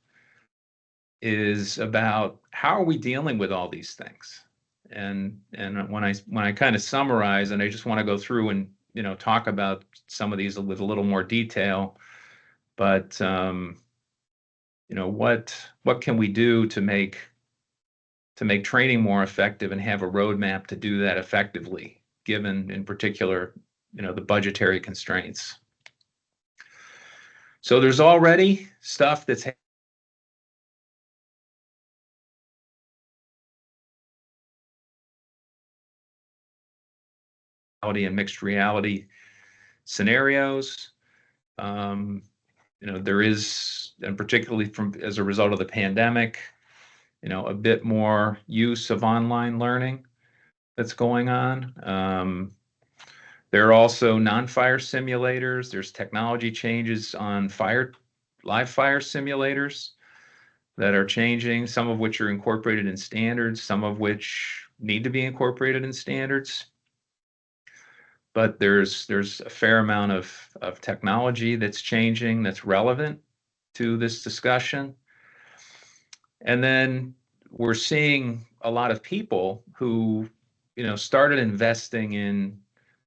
is about how are we dealing with all these things. And when I kind of summarize, and I just want to go through and talk about some of these with a little more detail, but what can we do to make training more effective and have a roadmap to do that effectively, given in particular the budgetary constraints. So there's already stuff that's and mixed reality scenarios. There is, and particularly as a result of the pandemic, a bit more use of online learning that's going on. There are also non-fire simulators. There's technology changes on live fire simulators that are changing, some of which are incorporated in standards, some of which need to be incorporated in standards. But there's a fair amount of technology that's changing, that's relevant to this discussion. And then we're seeing a lot of people who started investing in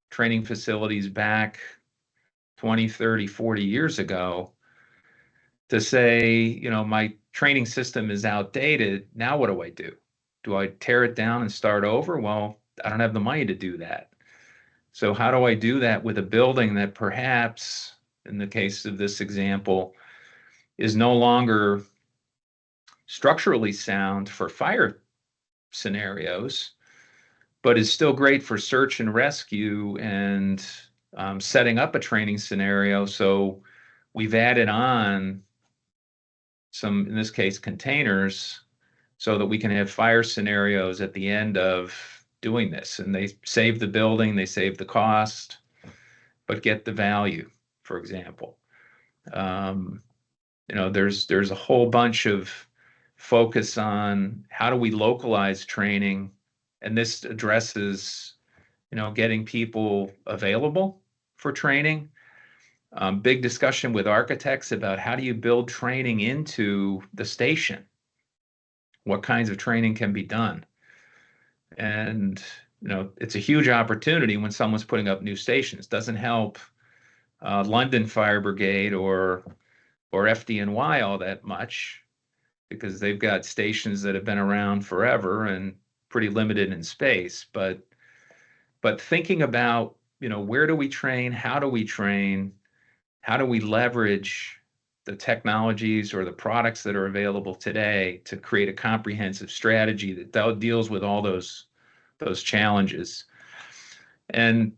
training facilities back 20, 30, 40 years ago to say, my training system is outdated. Now what do I do? Do I tear it down and start over? Well, I don't have the money to do that. So how do I do that with a building that perhaps, in the case of this example, is no longer structurally sound for fire scenarios, but is still great for search and rescue and setting up a training scenario. So we've added on some, in this case, containers, so that we can have fire scenarios at the end of doing this. And they save the building, they save the cost, but get the value, for example. There's a whole bunch of focus on how do we localize training, and this addresses, getting people available for training. Big discussion with architects about how do you build training into the station? What kinds of training can be done? And, it's a huge opportunity when someone's putting up new stations. Doesn't help London Fire Brigade or FDNY all that much, because they've got stations that have been around forever and pretty limited in space. But thinking about, where do we train? How do we train? How do we leverage the technologies or the products that are available today to create a comprehensive strategy that deals with all those challenges? And,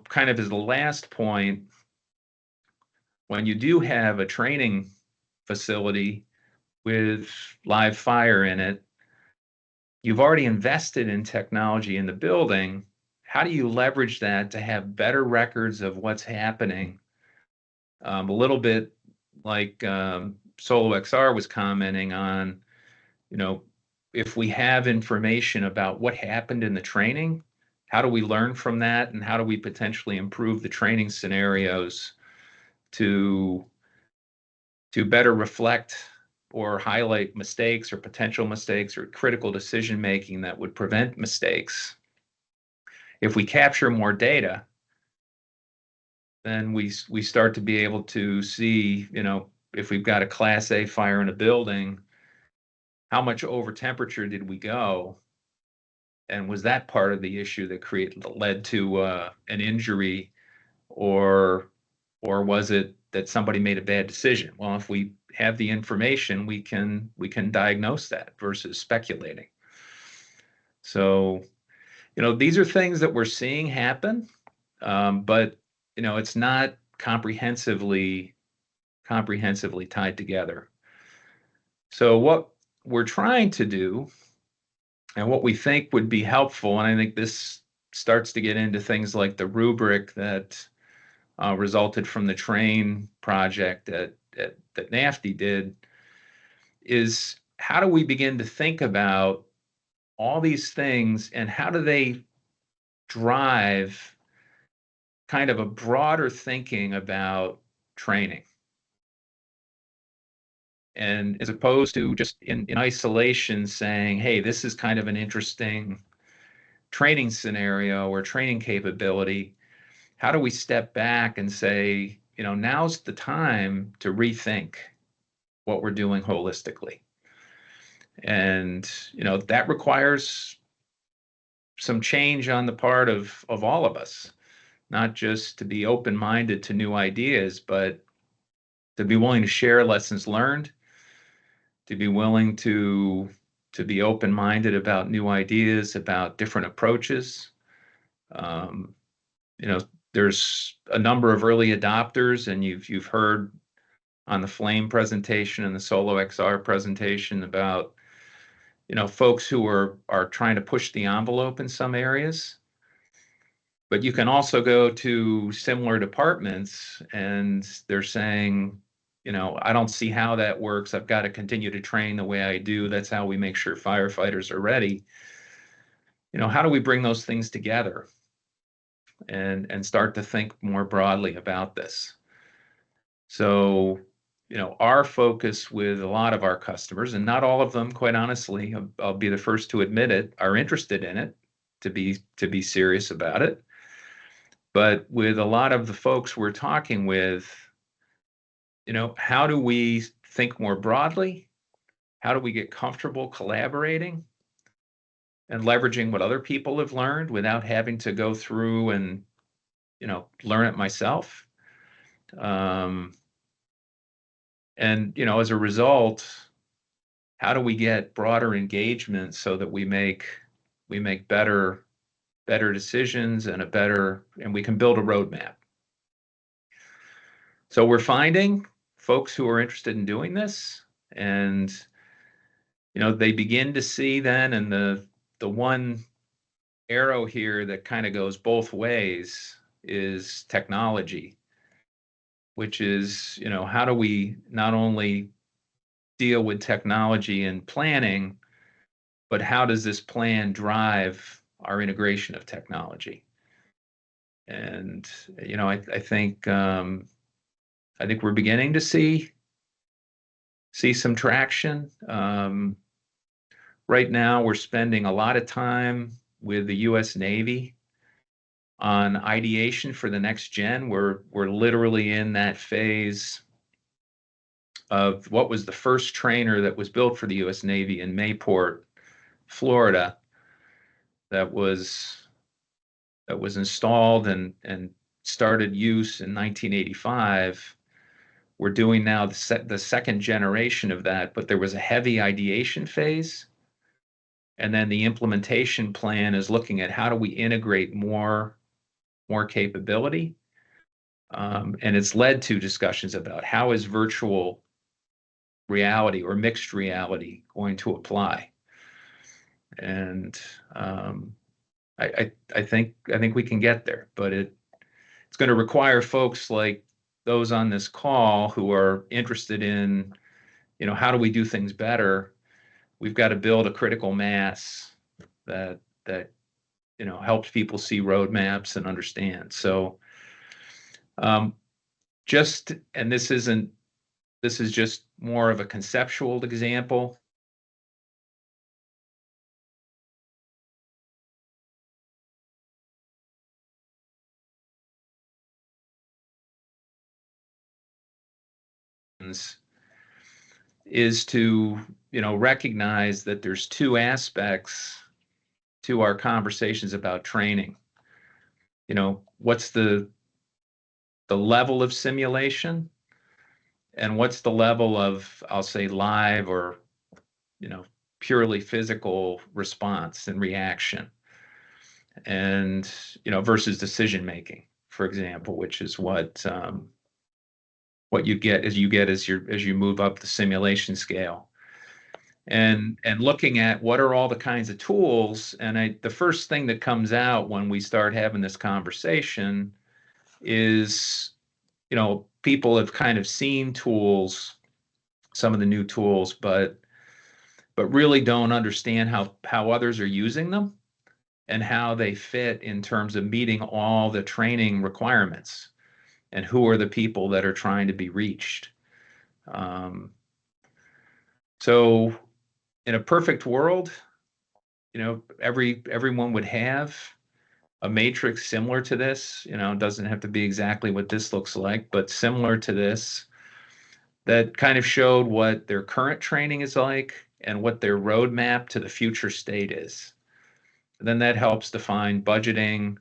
kind of as the last point, when you do have a training facility with live fire in it, you've already invested in technology in the building. How do you leverage that to have better records of what's happening? A little bit like Solo XR was commenting on, if we have information about what happened in the training, how do we learn from that, and how do we potentially improve the training scenarios to better reflect or highlight mistakes or potential mistakes or critical decision making that would prevent mistakes? If we capture more data, then we start to be able to see, if we've got a Class A fire in a building, how much over temperature did we go? And was that part of the issue that led to an injury, or was it that somebody made a bad decision? Well, if we have the information, we can diagnose that versus speculating. So, these are things that we're seeing happen, but it's not comprehensively tied together. So what we're trying to do, and what we think would be helpful, and I think this starts to get into things like the rubric that resulted from the train project that NAFTE did, is how do we begin to think about all these things and how do they drive kind of a broader thinking about training? And as opposed to just in isolation saying, hey, this is kind of an interesting training scenario or training capability, how do we step back and say, now's the time to rethink what we're doing holistically? And, that requires some change on the part of all of us, not just to be open-minded to new ideas, but to be willing to share lessons learned, to be willing to be open-minded about new ideas, about different approaches. There's a number of early adopters, and you've heard on the Flame presentation and the Solo XR presentation about, folks who are trying to push the envelope in some areas. But you can also go to similar departments and they're saying, I don't see how that works. I've got to continue to train the way I do. That's how we make sure firefighters are ready. How do we bring those things together and start to think more broadly about this? So, our focus with a lot of our customers, and not all of them, quite honestly, I'll be the first to admit it, are interested in it to be serious about it. But with a lot of the folks we're talking with, how do we think more broadly? How do we get comfortable collaborating and leveraging what other people have learned without having to go through and, learn it myself? And, as a result, how do we get broader engagement so that we make better decisions and we can build a roadmap? So we're finding folks who are interested in doing this, and they begin to see then, and the one arrow here that kind of goes both ways is technology, which is, how do we not only deal with technology and planning, but how does this plan drive our integration of technology? And I think we're beginning to see some traction. Right now, we're spending a lot of time with the U.S. Navy on ideation for the next gen. We're literally in that phase of what was the first trainer that was built for the U.S. Navy in Mayport, Florida, that was installed and started use in 1985. We're doing now the second generation of that, but there was a heavy ideation phase. And then the implementation plan is looking at how do we integrate more capability. And it's led to discussions about how is virtual reality or mixed reality going to apply. And I think we can get there, but it's going to require folks like those on this call who are interested in, how do we do things better? We've got to build a critical mass that helps people see roadmaps and understand. So this is just more of a conceptual example. Is to recognize that there's two aspects to our conversations about training. What's the level of simulation, and what's the level of, I'll say, live or purely physical response and reaction, and versus decision making, for example, which is what you get as you move up the simulation scale. And looking at what are all the kinds of tools, and the first thing that comes out when we start having this conversation is, people have kind of seen tools, some of the new tools, but really don't understand how others are using them and how they fit in terms of meeting all the training requirements and who are the people that are trying to be reached. So in a perfect world, everyone would have a matrix similar to this. It doesn't have to be exactly what this looks like, but similar to this, that kind of showed what their current training is like and what their roadmap to the future state is. And then that helps define budgeting,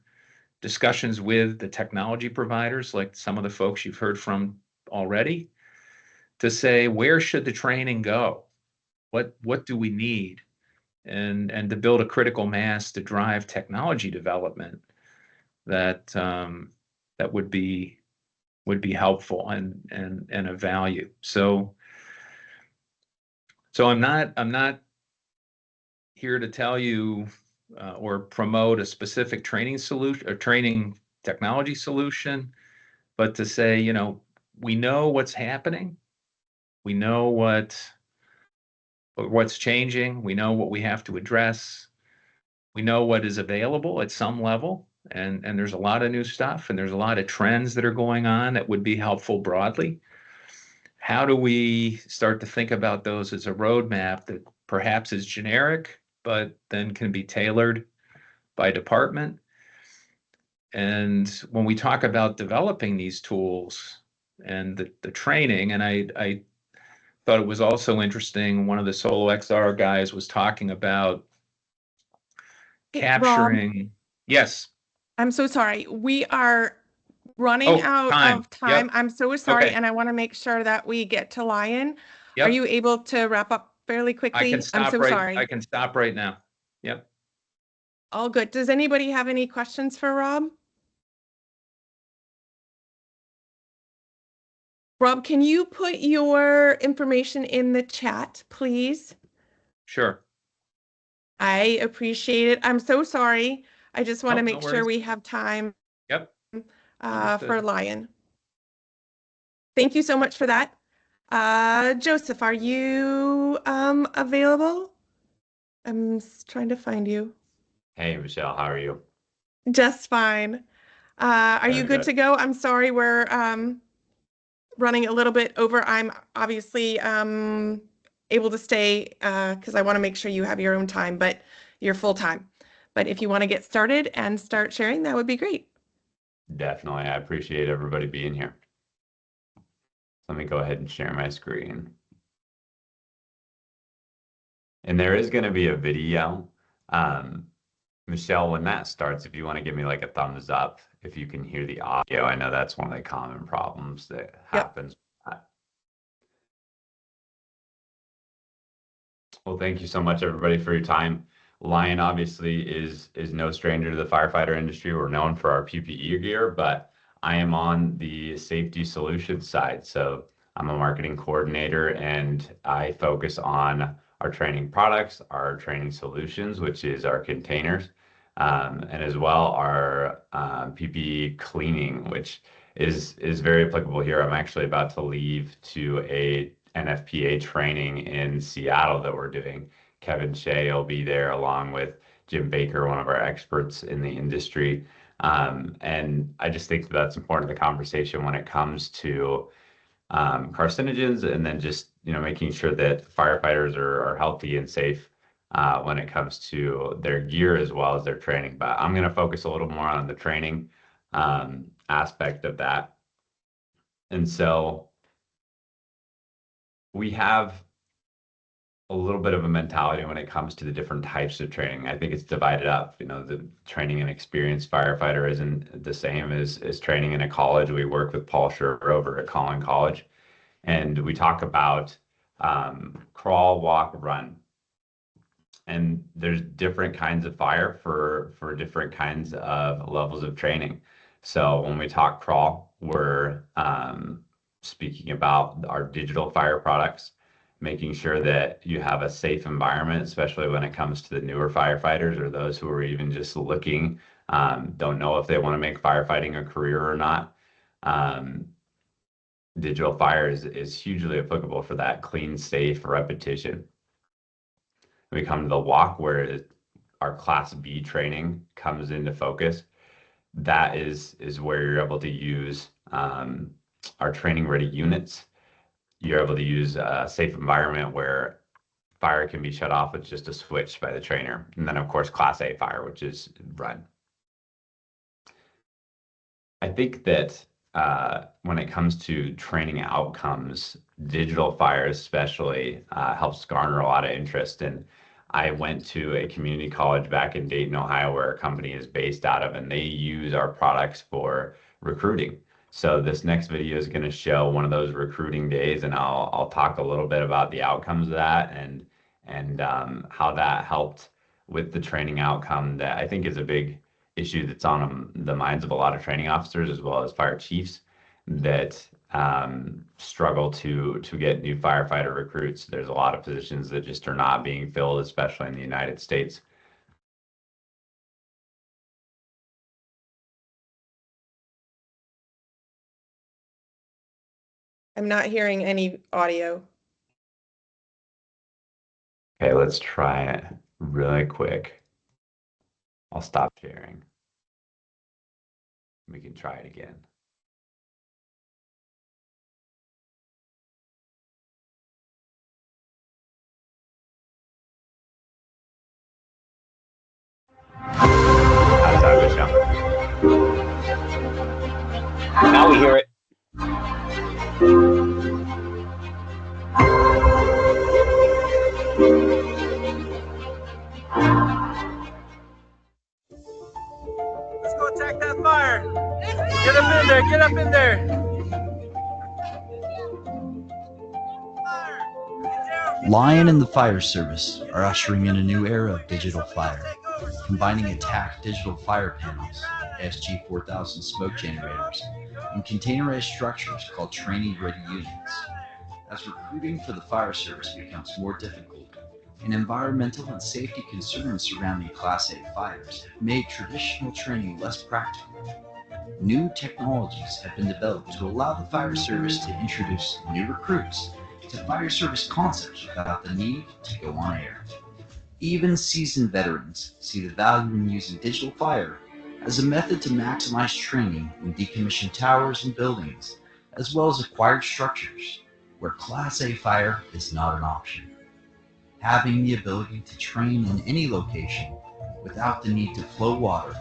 discussions with the technology providers, like some of the folks you've heard from already, to say, where should the training go? What do we need? And to build a critical mass to drive technology development that would be helpful and of value. So I'm not here to tell you or promote a specific training solution or training technology solution, but to say, we know what's happening, we know what's changing, we know what we have to address, we know what is available at some level, and there's a lot of new stuff, and there's a lot of trends that are going on that would be helpful broadly. How do we start to think about those as a roadmap that perhaps is generic, but then can be tailored by department. And when we talk about developing these tools and the training, and I thought it was also interesting, one of the Solo XR guys was talking about Hey, capturing. Rob, Yes. I'm so sorry. We are running out Time. of time. Yep. I'm so sorry, Okay. and I want to make sure that we get to Lion. Are Yep. you able to wrap up fairly quickly? I'm so sorry. I can stop right now. Yep. All good. Does anybody have any questions for Rob? Rob, can you put your information in the chat, please? Sure. I appreciate it. I'm so sorry. I just want to No make sure worries. we have time Yep. for Understood. Lion. Thank you so much for that. Joseph, are you available? I'm trying to find you. Hey, Michelle, how are you? Just fine. Are you Very good good. to go? I'm sorry we're running a little bit over. I'm obviously able to stay because I want to make sure you have your own time, but you're full time. But if you want to get started and start sharing, that would be great. Definitely. I appreciate everybody being here. Let me go ahead and share my screen. And there is going to be a video. Michelle, when that starts, if you want to give me like a thumbs up, if you can hear the audio, I know that's one of the common problems that Yep. happens. Well, thank you so much, everybody, for your time. Lion obviously is no stranger to the firefighter industry. We're known for our PPE gear, but I am on the safety solutions side. So I'm a marketing coordinator, and I focus on our training products, our training solutions, which is our containers, and as well our PPE cleaning, which is very applicable here. I'm actually about to leave to a NFPA training in Seattle that we're doing. Kevin Shea will be there along with Jim Baker, one of our experts in the industry. And I just think that that's important to the conversation when it comes to carcinogens, and then just making sure that firefighters are healthy and safe when it comes to their gear as well as their training. But I'm going to focus a little more on the training aspect of that. And so we have a little bit of a mentality when it comes to the different types of training. I think it's divided up. The training and experienced firefighter isn't the same as training in a college. We work with Paul Schur over at Collin College, and we talk about crawl, walk, run. And there's different kinds of fire for different kinds of levels of training. So when we talk crawl, we're speaking about our digital fire products, making sure that you have a safe environment, especially when it comes to the newer firefighters or those who are even just looking, don't know if they want to make firefighting a career or not. Digital fire is hugely applicable for that clean, safe repetition. We come to the walk, where our Class B training comes into focus. That is where you're able to use our training ready units. You're able to use a safe environment where fire can be shut off with just a switch by the trainer. And then, of course, Class A fire, which is run. I think that when it comes to training outcomes, digital fire especially helps garner a lot of interest. And I went to a community college back in Dayton, Ohio, where our company is based out of, and they use our products for recruiting. So this next video is going to show one of those recruiting days, and I'll talk a little bit about the outcomes of that and how that helped with the training outcome that I think is a big issue that's on the minds of a lot of training officers as well as fire chiefs that struggle to get new firefighter recruits. There's a lot of positions that just are not being filled, especially in the United States. I'm not hearing any audio. Okay, let's try it really quick. I'll stop sharing. We can try it again. Michelle. Now we hear it. Let's go attack that fire. Get up in there, get up in there. Lion and the fire service are ushering in a new era of digital fire, combining attack digital fire panels, SG4000 smoke generators, and containerized structures called training-ready units. As recruiting for the fire service becomes more difficult, and environmental and safety concerns surrounding Class A fires made traditional training less practical, new technologies have been developed to allow the fire service to introduce new recruits to fire service concepts without the need to go on air. Even seasoned veterans see the value in using digital fire as a method to maximize training in decommissioned towers and buildings, as well as acquired structures where Class A fire is not an option. Having the ability to train in any location without the need to flow water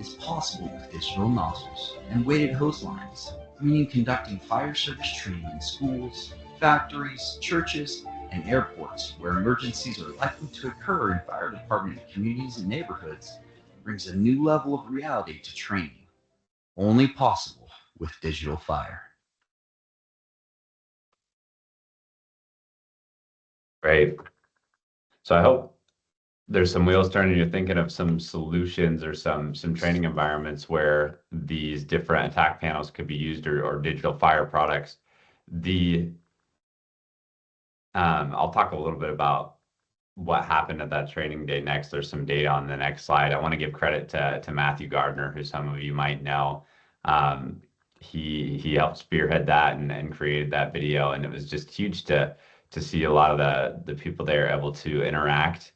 is possible with digital nozzles and weighted hose lines, meaning conducting fire service training in schools, factories, churches, and airports where emergencies are likely to occur in fire department communities and neighborhoods brings a new level of reality to training, only possible with digital fire. Great. So I hope there's some wheels turning. You're thinking of some solutions or some training environments where these different attack panels could be used, or digital fire products. I'll talk a little bit about what happened at that training day next. There's some data on the next slide. I want to give credit to Matthew Gardner, who some of you might know. He helped spearhead that and created that video, and it was just huge to see a lot of the people there able to interact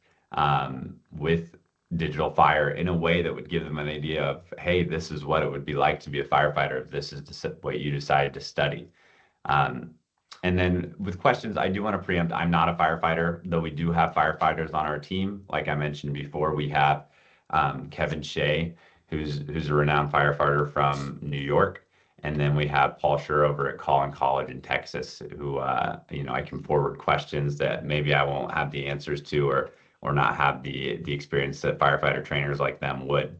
with digital fire in a way that would give them an idea of, hey, this is what it would be like to be a firefighter if this is what you decided to study. And then with questions, I do want to preempt, I'm not a firefighter, though we do have firefighters on our team. Like I mentioned before, we have Kevin Shea, who's a renowned firefighter from New York. And then we have Paul Schur over at Collin College in Texas, who I can forward questions that maybe I won't have the answers to, or not have the experience that firefighter trainers like them would.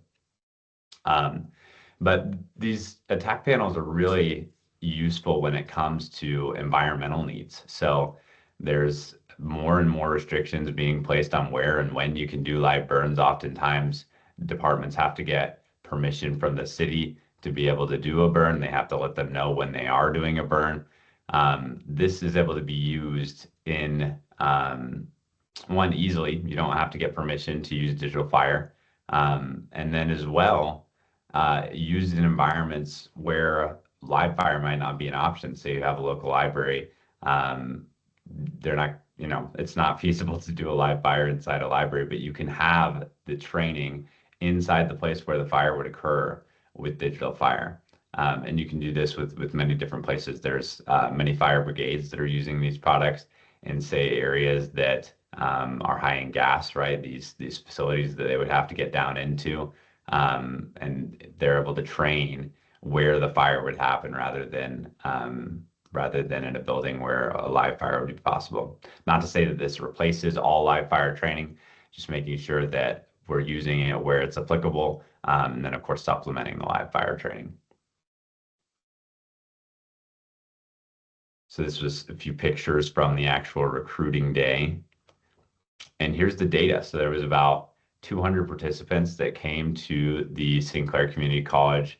But these attack panels are really useful when it comes to environmental needs. So there's more and more restrictions being placed on where and when you can do live burns. Oftentimes, departments have to get permission from the city to be able to do a burn. They have to let them know when they are doing a burn. This is able to be used in one easily. You don't have to get permission to use digital fire. And then as well, used in environments where live fire might not be an option. Say you have a local library, they're not, it's not feasible to do a live fire inside a library, but you can have the training inside the place where the fire would occur with digital fire. And you can do this with many different places. There's many fire brigades that are using these products in, say, areas that are high in gas, right? These facilities that they would have to get down into, and they're able to train where the fire would happen rather than in a building where a live fire would be possible. Not to say that this replaces all live fire training, just making sure that we're using it where it's applicable, and then of course supplementing the live fire training. So this was a few pictures from the actual recruiting day. And here's the data. So there was about 200 participants that came to the Sinclair Community College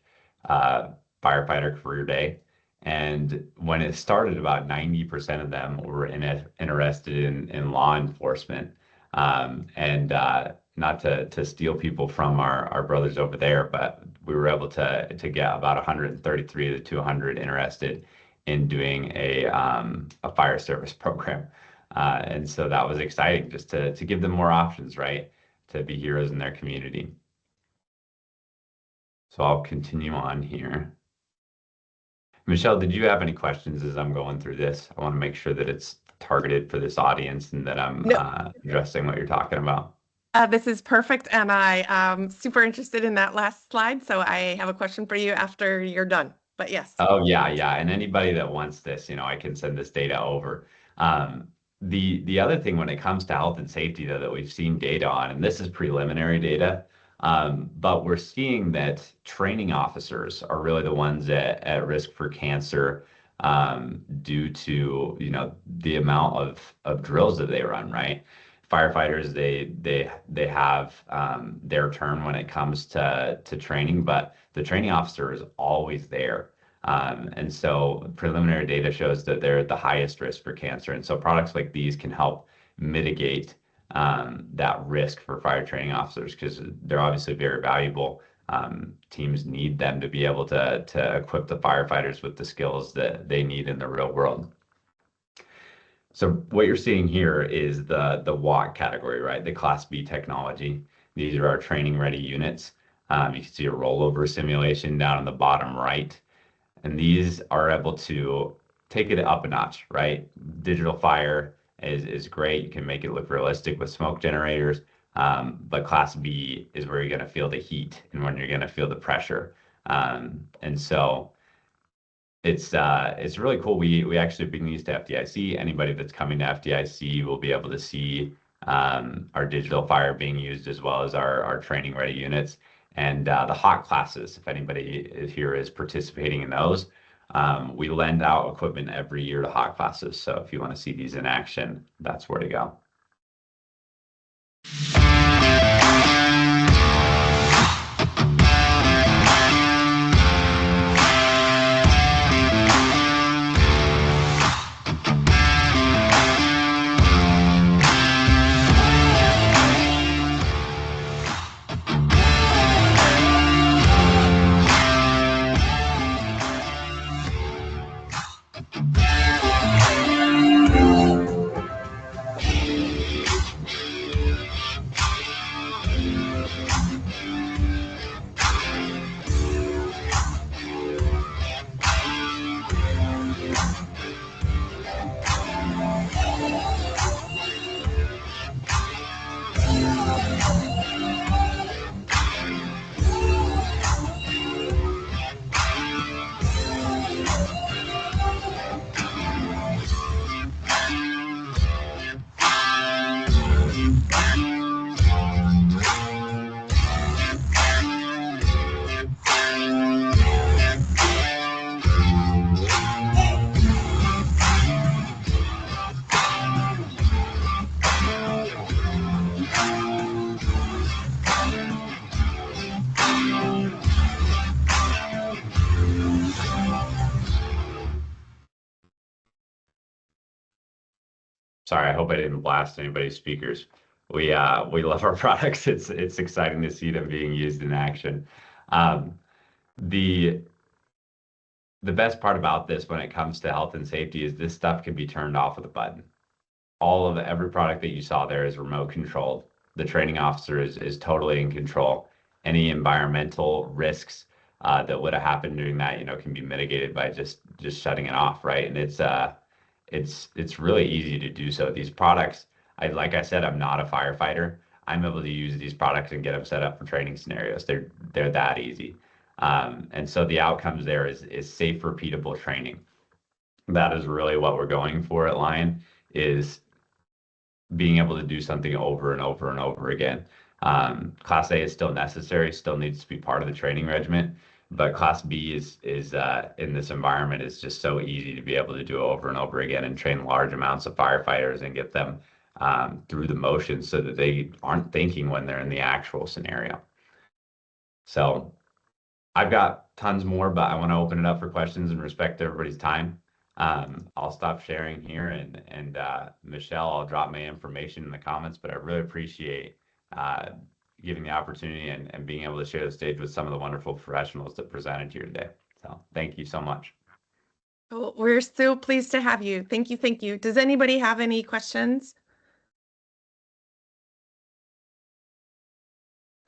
firefighter career day. And when it started, about 90% of them were interested in law enforcement. And not to steal people from our brothers over there, but we were able to get about 133 of the 200 interested in doing a fire service program. And so that was exciting, just to give them more options, right, to be heroes in their community. So I'll continue on here. Michelle, did you have any questions as I'm going through this? I want to make sure that it's targeted for this audience and that I'm addressing what you're talking about. This is perfect, and I'm super interested in that last slide, so I have a question for you after you're done. But yes. Oh yeah, yeah. And anybody that wants this, I can send this data over. Um, the other thing when it comes to health and safety though that we've seen data on, and this is preliminary data, but we're seeing that training officers are really the ones at risk for cancer due to the amount of drills that they run, right? Firefighters, they have their turn when it comes to training, but the training officer is always there. And so preliminary data shows that they're at the highest risk for cancer. And so products like these can help mitigate that risk for fire training officers because they're obviously very valuable. Teams need them to be able to equip the firefighters with the skills that they need in the real world. So what you're seeing here is the WOC category, right? The Class B technology. These are our training ready units. You can see a rollover simulation down in the bottom right. And these are able to take it up a notch, right? Digital fire is great. You can make it look realistic with smoke generators. But Class B is where you're going to feel the heat and when you're going to feel the pressure. And so it's really cool. We actually bring these to FDIC. Anybody that's coming to FDIC will be able to see our digital fire being used as well as our training ready units and the hot classes. If anybody here is participating in those, we lend out equipment every year to hot classes. So if you want to see these in action, that's where to go. Sorry, I hope I didn't blast anybody's speakers. We love our products. It's exciting to see them being used in action. The best part about this when it comes to health and safety is this stuff can be turned off with a button. Every product that you saw there is remote controlled. The training officer is totally in control. Any environmental risks that would have happened during that, can be mitigated by just shutting it off, right? And it's really easy to do so. These products, like I said, I'm not a firefighter. I'm able to use these products and get them set up for training scenarios. They're that easy. And so the outcomes there is safe, repeatable training. That is really what we're going for at Lion, is being able to do something over and over and over again. Class A is still necessary, still needs to be part of the training regimen, but Class B is in this environment is just so easy to be able to do over and over again and train large amounts of firefighters and get them through the motions so that they aren't thinking when they're in the actual scenario. So I've got tons more, but I want to open it up for questions and respect everybody's time. I'll stop sharing here and Michelle, I'll drop my information in the comments, but I really appreciate giving the opportunity and being able to share the stage with some of the wonderful professionals that presented here today. So thank you so much. Well, we're so pleased to have you. Thank you. Thank you. Does anybody have any questions?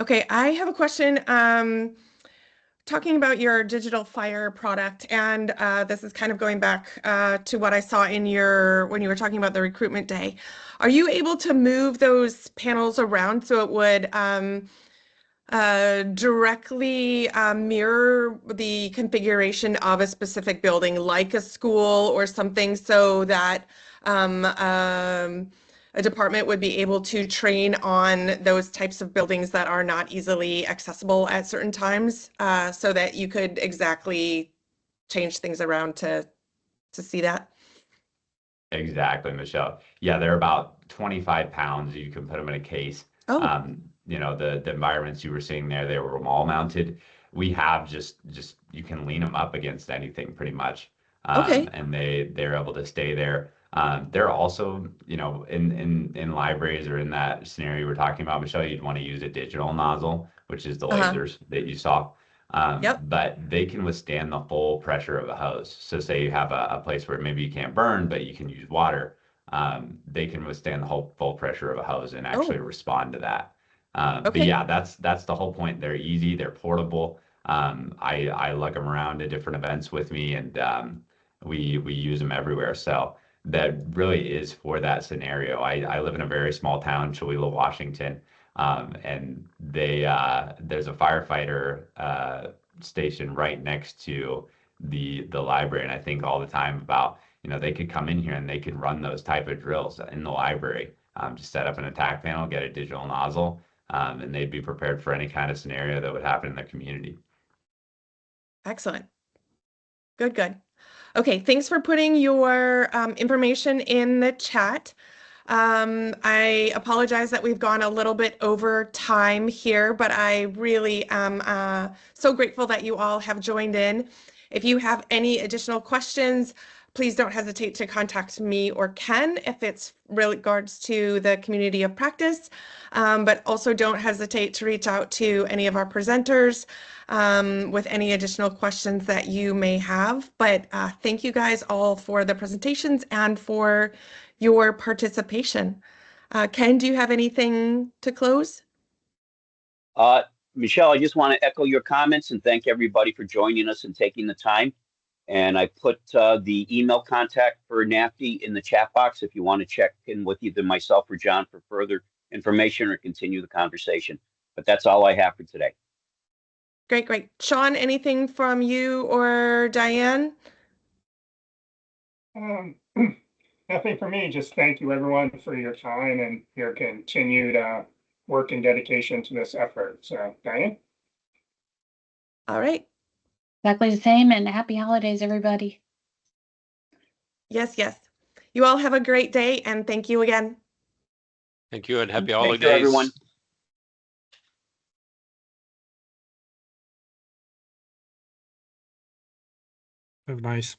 Okay, I have a question. talking about your digital fire product, and this is kind of going back to what I saw in when you were talking about the recruitment day. Are you able to move those panels around so it would directly mirror the configuration of a specific building, like a school or something, so that a department would be able to train on those types of buildings that are not easily accessible at certain times, so that you could exactly change things around to see that? Exactly, Michelle. Yeah, they're about 25 pounds. You can put them in a case. Oh, You know, the environments you were seeing there, they were wall mounted. We have just you can lean them up against anything pretty much. okay. And they're able to stay there. They're also, you know, in libraries or in that scenario we're talking about, Michelle, you'd want to use a digital nozzle, which is the lasers that you saw. Yep. But they can withstand the full pressure of a hose. So say you have a place where maybe you can't burn, but you can use water. They can withstand the whole full pressure of a hose and actually Oh, respond to that. But okay. yeah, that's the whole point. They're easy, they're portable. I lug them around to different events with me, and we use them everywhere. So that really is for that scenario. I live in a very small town, Cholula, Washington, and there's a firefighter station right next to the library, and I think all the time about, you know, they could come in here and they could run those type of drills in the library. Just set up an attack panel, get a digital nozzle, and they'd be prepared for any kind of scenario that would happen in the community. Excellent. Good, good. Okay, thanks for putting your information in the chat. I apologize that we've gone a little bit over time here, but I really am so grateful that you all have joined in. If you have any additional questions, please don't hesitate to contact me or Ken if it's regards to the community of practice, but also don't hesitate to reach out to any of our presenters with any additional questions that you may have. But thank you guys all for the presentations and for your participation. Ken, do you have anything to close? Michelle, I just want to echo your comments and thank everybody for joining us and taking the time. And I put the email contact for NAFTE in the chat box if you want to check in with either myself or John for further information or continue the conversation. But that's all I have for today. Great, great. Sean, anything from you or Diane? Nothing for me. Just thank you everyone for your time and your continued work and dedication to this effort. So, Diane? All right. Exactly the same, and happy holidays, everybody. Yes, yes. You all have a great day, and thank you again. Thank you and happy Thank holidays. you, everyone. Have a nice